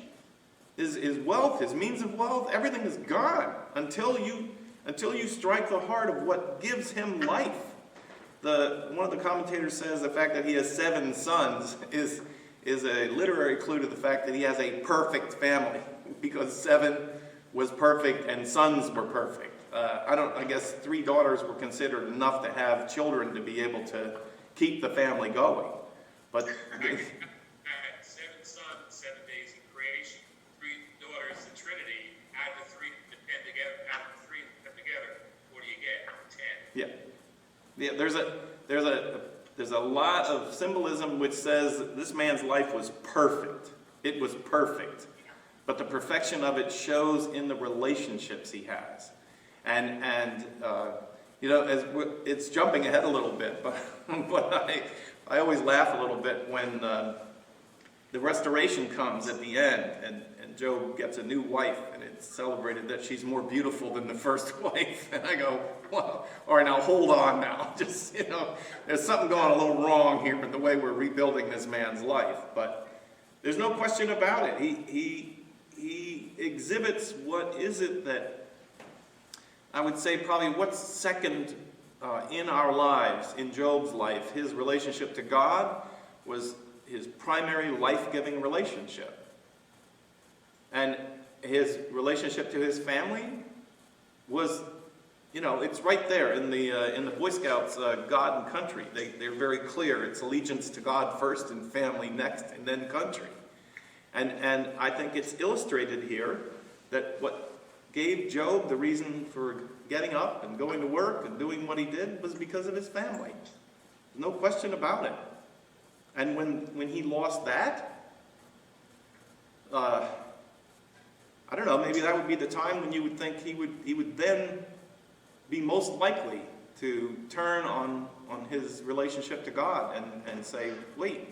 His wealth, his means of wealth, everything is gone until you strike the heart of what gives him life. One of the commentators says the fact that he has 7 sons is a literary clue to the fact that he has a perfect family, because 7 was perfect and sons were perfect. I guess 3 daughters were considered enough to have children to be able to keep the family going. But I had 7 sons, 7 days in creation, 3 daughters in Trinity. Add the 3 and together. Add the 3 and put together. What do you get? 10. yeah, there's a lot of symbolism which says this man's life was perfect. It was perfect, but the perfection of it shows in the relationships he has, and it's jumping ahead a little bit, but I always laugh a little bit when the restoration comes at the end, and Job gets a new wife, and it's celebrated that she's more beautiful than the first wife. And I go, well, all right, now hold on now. Just, there's something going a little wrong here in the way we're rebuilding this man's life. But there's no question about it. He exhibits what is it that, I would say probably what's second in our lives, in Job's life. His relationship to God was his primary life-giving relationship. And his relationship to his family was, it's right there in the Boy Scouts, God and country. They're very clear. It's allegiance to God first and family next and then country. And I think it's illustrated here that what gave Job the reason for getting up and going to work and doing what he did was because of his family. No question about it. And when he lost that, I don't know, maybe that would be the time when you would think he would then be most likely to turn on his relationship to God and say, wait,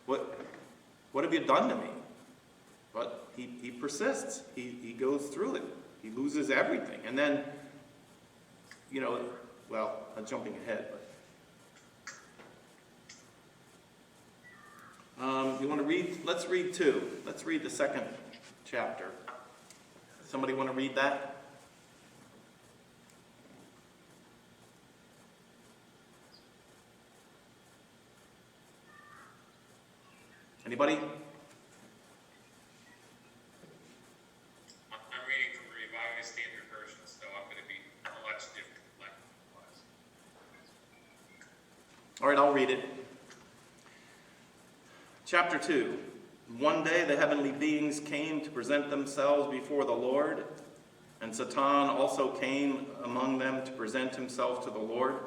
what have you done to me? But he persists. He goes through it. He loses everything. And then, well, I'm jumping ahead, but you want to read? Let's read 2. Let's read the 2nd chapter. Somebody want to read that? Anybody? I'm reading from Revised Standard Version, so I'm going to be much different length-wise. All right, I'll read it. Chapter 2. One day the heavenly beings came to present themselves before the Lord, and Satan also came among them to present himself to the Lord.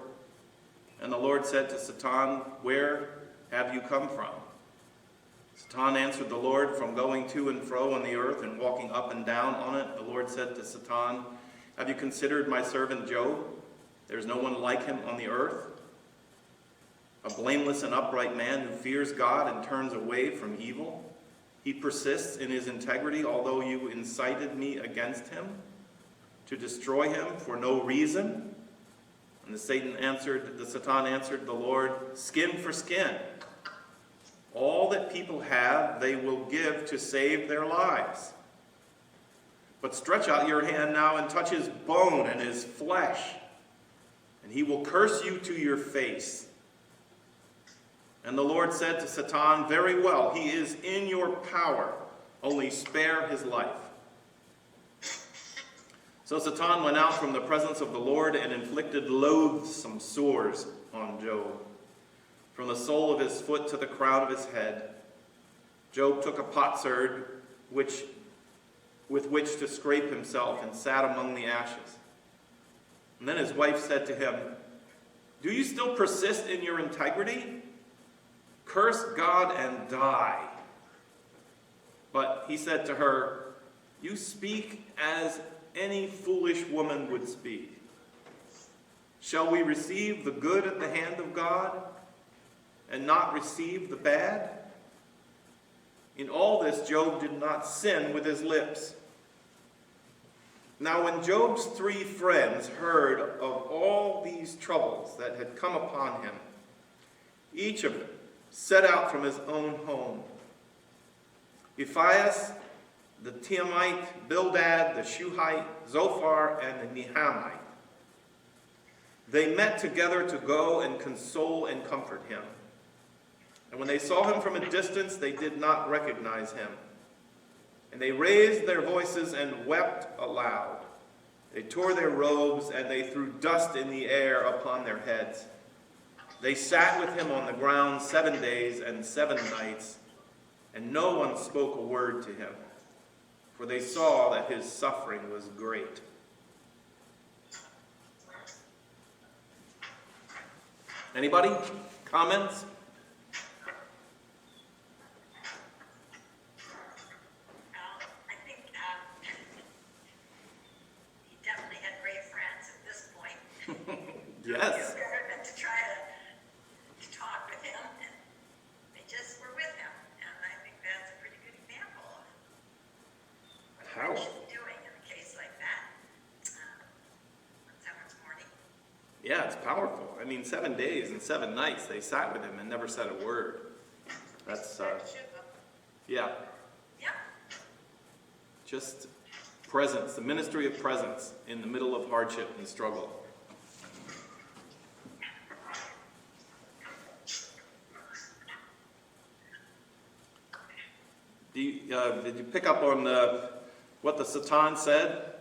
And the Lord said to Satan, "Where have you come from?" Satan answered the Lord, "From going to and fro on the earth and walking up and down on it." The Lord said to Satan, "Have you considered my servant Job? There is no one like him on the earth, a blameless and upright man who fears God and turns away from evil. He persists in his integrity, although you incited me against him to destroy him for no reason." And the Satan answered the Lord, "Skin for skin. All that people have, they will give to save their lives. But stretch out your hand now and touch his bone and his flesh, and he will curse you to your face." And the Lord said to Satan, "Very well, he is in your power, only spare his life." So Satan went out from the presence of the Lord and inflicted loathsome sores on Job, from the sole of his foot to the crown of his head. Job took a potsherd with which to scrape himself and sat among the ashes. And then his wife said to him, "Do you still persist in your integrity? Curse God and die." But he said to her, You speak as any foolish woman would speak. Shall we receive the good at the hand of God and not receive the bad? In all this, Job did not sin with his lips. Now, when Job's 3 friends heard of all these troubles that had come upon him, each of them set out from his own home. Eliphaz, the Temanite, Bildad, the Shuhite, Zophar, and the Nehamite. They met together to go and console and comfort him. And when they saw him from a distance, they did not recognize him. And they raised their voices and wept aloud. They tore their robes, and they threw dust in the air upon their heads. They sat with him on the ground 7 days and 7 nights, and no one spoke a word to him, for they saw that his suffering was great. Anybody? Comments? I think he definitely had great friends at this point. Yes. Government to try to talk with him, and they just were with him. And I think that's a pretty good example of what a friend should be doing in a case like that. On someone's mourning. Yeah, it's powerful. I mean, 7 days and 7 nights they sat with him and never said a word. That's, yeah, Yeah. just presence, the ministry of presence in the middle of hardship and struggle. Did you pick up on what the Satan said?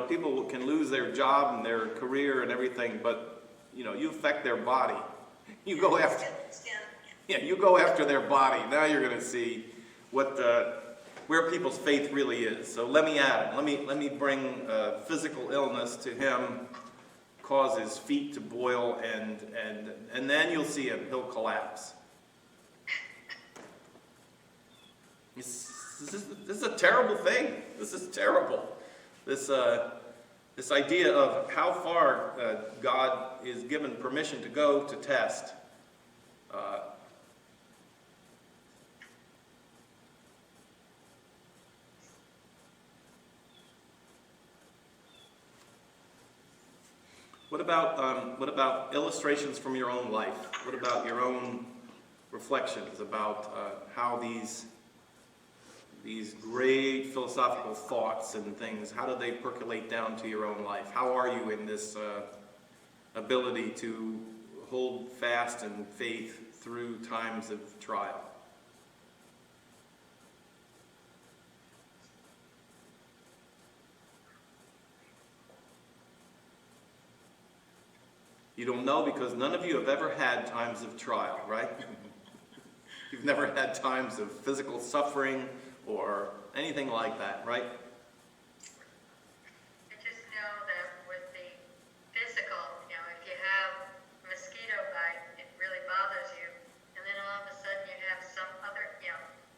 People can lose their job and their career and everything, but, you affect their body. You go after, you go after their body. Now you're going to see where people's faith really is. So let me add it. Let me bring physical illness to him, cause his feet to boil, and then you'll see him. He'll collapse. This is a terrible thing. This is terrible. This idea of how far God is given permission to go to test. What about illustrations from your own life? What about your own reflections about how these great philosophical thoughts and things, how do they percolate down to your own life? How are you in this ability to hold fast in faith through times of trial? You don't know because none of you have ever had times of trial, right? You've never had times of physical suffering or anything like that, right? I just know that with the physical, if you have a mosquito bite, it really bothers you. And then all of a sudden you have some other,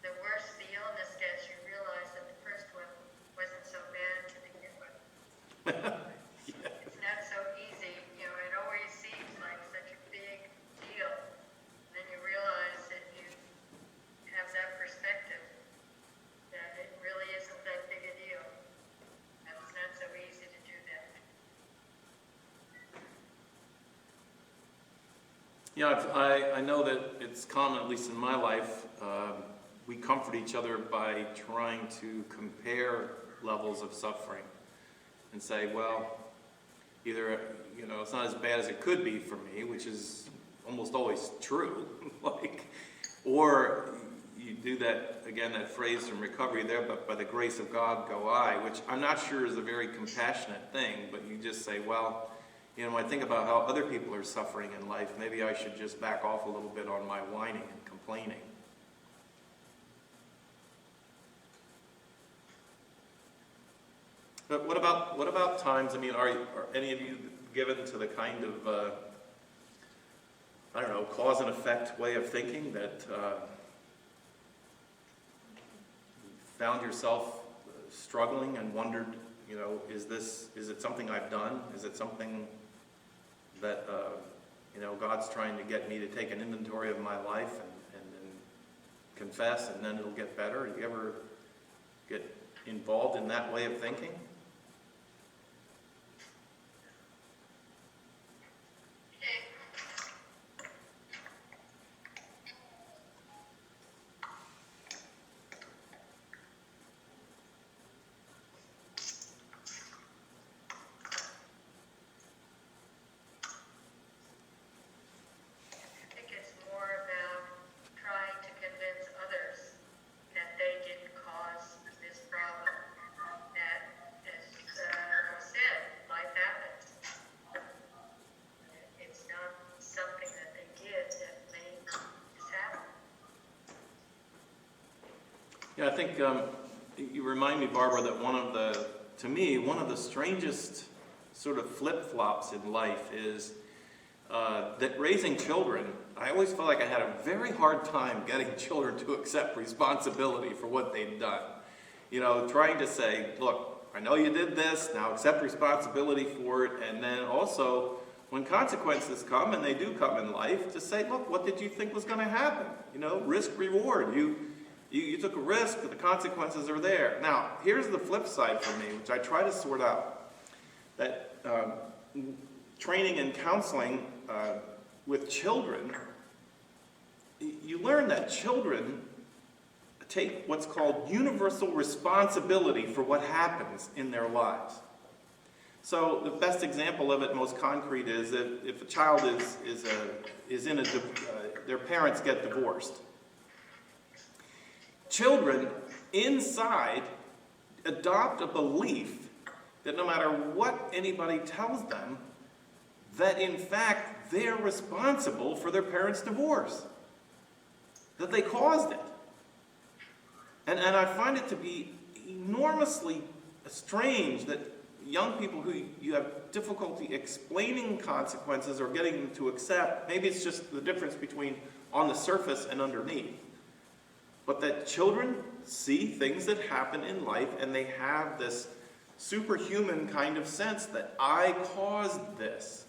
the worse the illness gets, you realize that the first one wasn't so bad to begin with. It's not so easy. It always seems like such a big deal. And then you realize that you have that perspective, that it really isn't that big a deal. And it's not so easy to do that. I know that it's common, at least in my life, we comfort each other by trying to compare levels of suffering and say, well, either, it's not as bad as it could be for me, which is almost always true, or you do that, again, that phrase from recovery there, but by the grace of God go I, which I'm not sure is a very compassionate thing, but you just say, well, when I think about how other people are suffering in life, maybe I should just back off a little bit on my whining and complaining. But what about times, are any of you given to the kind of, cause and effect way of thinking that found yourself struggling and wondered, is it something I've done? Is it something that, God's trying to get me to take an inventory of my life and then confess, and then it'll get better? Do you ever get involved in that way of thinking? I think it's more about trying to convince others that they didn't cause this problem. That, as was said, life happens. It's not something that they did that made this happen. Yeah, I think you remind me, Barbara, that one of the strangest sort of flip-flops in life is that raising children, I always felt like I had a very hard time getting children to accept responsibility for what they'd done. Trying to say, look, I know you did this, now accept responsibility for it, and then also, when consequences come, and they do come in life, to say, look, what did you think was going to happen? Risk, reward. You took a risk, but the consequences are there. Now, here's the flip side for me, which I try to sort out. That training and counseling with children, you learn that children take what's called universal responsibility for what happens in their lives. So the best example of it, most concrete, is that if a child their parents get divorced. Children inside adopt a belief that no matter what anybody tells them, that in fact they're responsible for their parents' divorce, that they caused it. And I find it to be enormously strange that young people who you have difficulty explaining consequences or getting them to accept, maybe it's just the difference between on the surface and underneath, but that children see things that happen in life and they have this superhuman kind of sense that I caused this.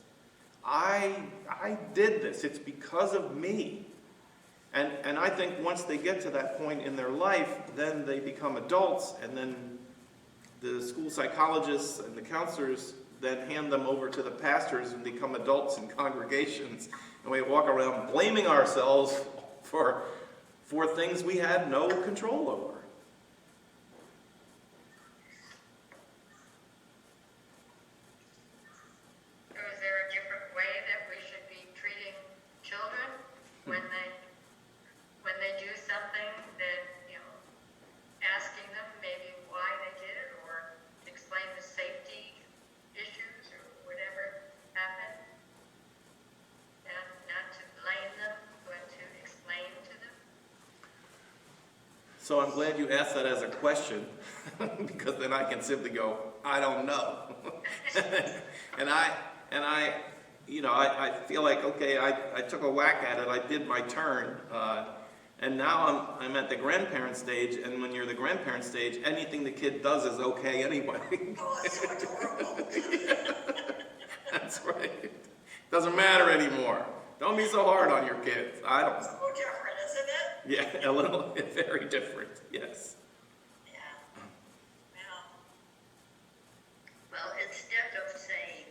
I did this. It's because of me. And I think once they get to that point in their life, then they become adults, and then the school psychologists and the counselors then hand them over to the pastors and become adults in congregations. And we walk around blaming ourselves for things we had no control over. So is there a different way that we should be treating children when they do something that, asking them maybe why they did it, or explain the safety issues or whatever happened? And not to blame them, but to explain to them? So I'm glad you asked that as a question, because then I can simply go, I don't know. and I feel like, okay, I took a whack at it, I did my turn, and now I'm at the grandparent stage, and when you're the grandparent stage, anything the kid does is okay anyway. Oh, it's so adorable. That's right. Doesn't matter anymore. Don't be so hard on your kids. I don't know. So different, isn't it? Yeah, a little, very different, yes. Yeah. Yeah. Well, instead of saying,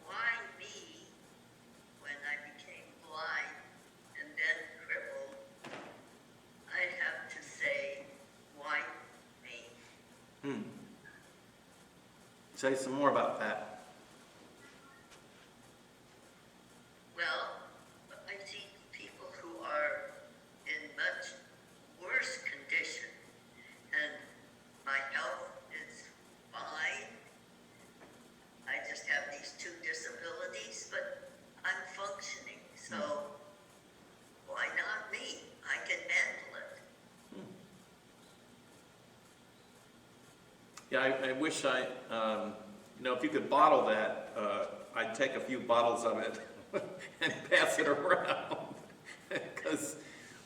why me, when I became blind and then crippled, I have to say, why me? Say some more about that. Well, I see people who are in much worse condition, and my health is fine. I just have these 2 disabilities, but I'm functioning, so why not me? I can handle it. Yeah, I wish if you could bottle that, I'd take a few bottles of it and pass it around. Because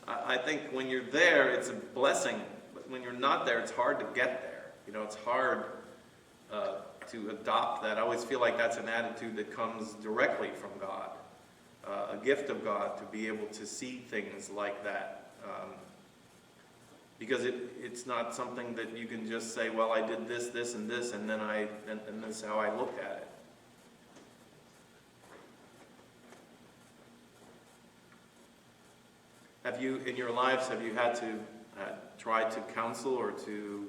I think when you're there, it's a blessing. when you're not there, it's hard to get there. You know, it's hard to adopt that. I always feel like that's an attitude that comes directly from God, a gift of God to be able to see things like that. Because it's not something that you can just say, well, I did this, this, and this, and then and this is how I look at it. Have you, in your lives, have you had to try to counsel or to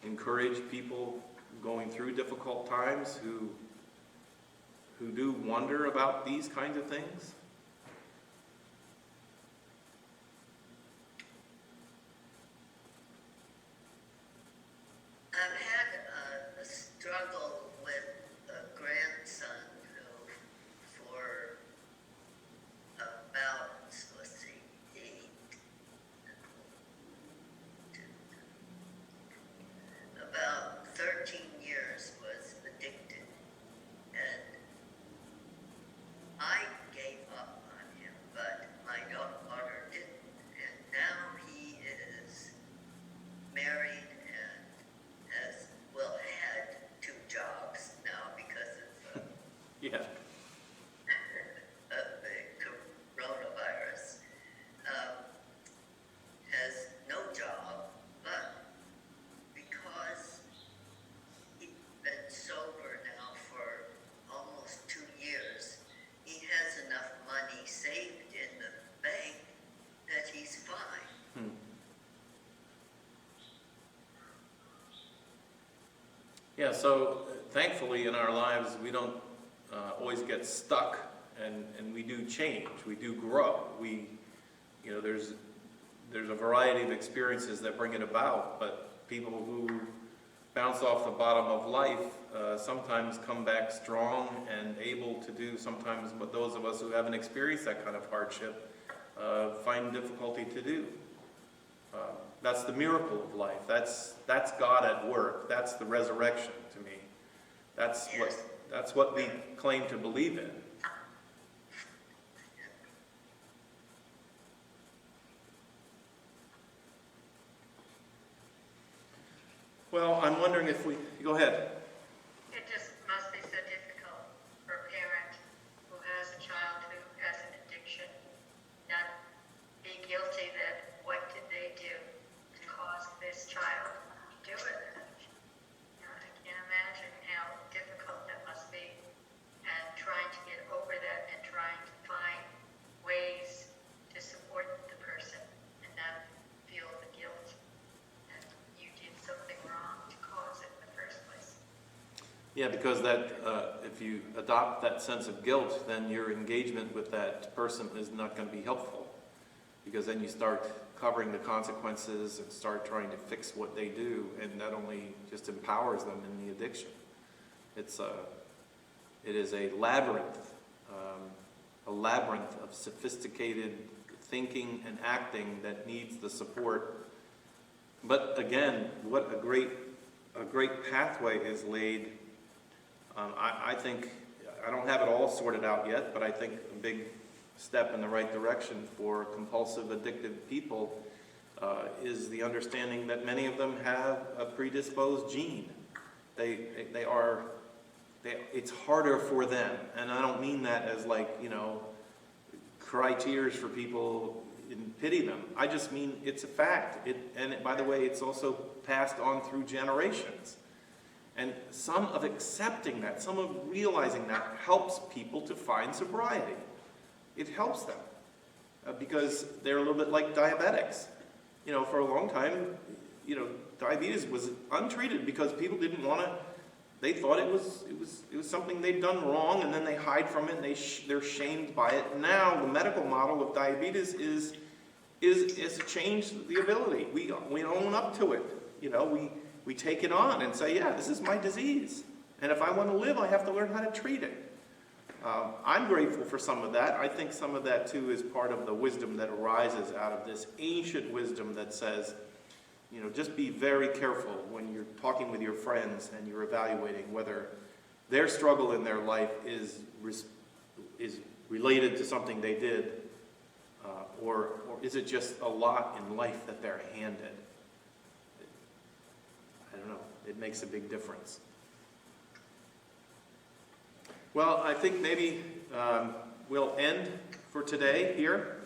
encourage people going through difficult times who do wonder about these kinds of things? I've had a struggle with a grandson who, for about, let's see, 13 years was addicted. And I gave up on him, but my daughter didn't. And now he is married and has, well, had 2 jobs now because of Yeah. the coronavirus. Has no job, but because he's been sober now for almost 2 years, he has enough money saved in the bank that he's fine. Yeah, so thankfully in our lives we don't always get stuck, and we do change, we do grow. You know, there's a variety of experiences that bring it about, but people who bounce off the bottom of life sometimes come back strong and able to do sometimes what those of us who haven't experienced that kind of hardship find difficulty to do. That's the miracle of life. That's God at work. That's the resurrection to me. That's what we claim to believe in. Well, I'm wondering if we go ahead. It just must be so difficult for a parent who has a child who has an addiction, not be guilty that what did they do to cause this child to do it. You know, I can't imagine how difficult that must be, and trying to get over that and trying to find ways to support the person and not feel the guilt that you did something wrong to cause it in the first place. Yeah, because if you adopt that sense of guilt, then your engagement with that person is not going to be helpful. Because then you start covering the consequences and start trying to fix what they do, and that only just empowers them in the addiction. It is a labyrinth of sophisticated thinking and acting that needs the support. But again, what a great pathway is laid. I think, I don't have it all sorted out yet, but I think a big step in the right direction for compulsive addictive people is the understanding that many of them have a predisposed gene. It's harder for them, and I don't mean that as like, you know, cry tears for people and pity them. I just mean it's a fact. By the way, it's also passed on through generations. And some of accepting that, some of realizing that helps people to find sobriety. It helps them because they're a little bit like diabetics. You know, for a long time, you know, diabetes was untreated because people didn't want to. They thought it was something they'd done wrong, and then they hide from it, and they're shamed by it. Now the medical model of diabetes is to change the ability. We own up to it. You know, we take it on and say, yeah, this is my disease, and if I want to live, I have to learn how to treat it. I'm grateful for some of that. I think some of that too is part of the wisdom that arises out of this ancient wisdom that says, you know, just be very careful when you're talking with your friends and you're evaluating whether their struggle in their life is related to something they did, or is it just a lot in life that they're handed. it makes a big difference. Well, I think maybe we'll end for today here.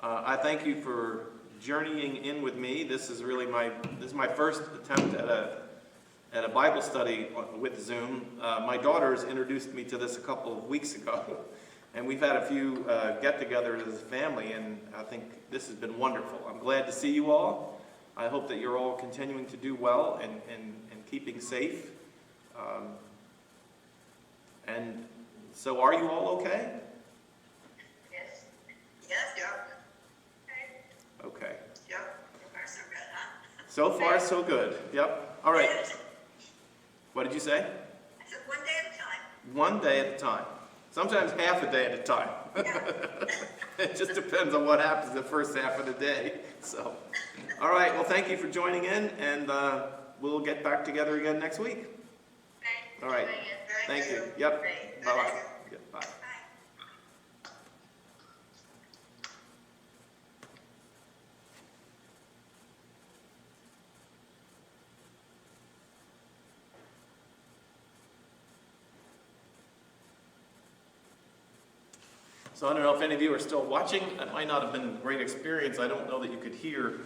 I thank you for journeying in with me. This is my first attempt at a Bible study with Zoom. My daughters introduced me to this a couple of weeks ago, and we've had a few get-togethers as a family, and I think this has been wonderful. I'm glad to see you all. I hope that you're all continuing to do well and keeping safe. And so are you all okay? Yes. Yes, yep. Okay. Yep. So far, so good, huh? So far, so good. Yep. All right. What did you say? I said 1 day at a time. 1 day at a time. Sometimes half a day at a time. Yeah. It just depends on what happens the first half of the day. So, all right. Well, thank you for joining in, and we'll get back together again next week. Thank All right. Thank you. Yep. Great. Bye-bye. Yep, bye. Bye. So I don't know if any of you are still watching. That might not have been a great experience. I don't know that you could hear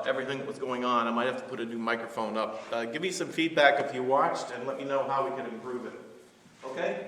everything that was going on. I might have to put a new microphone up. Give me some feedback if you watched, and let me know how we can improve it. Okay?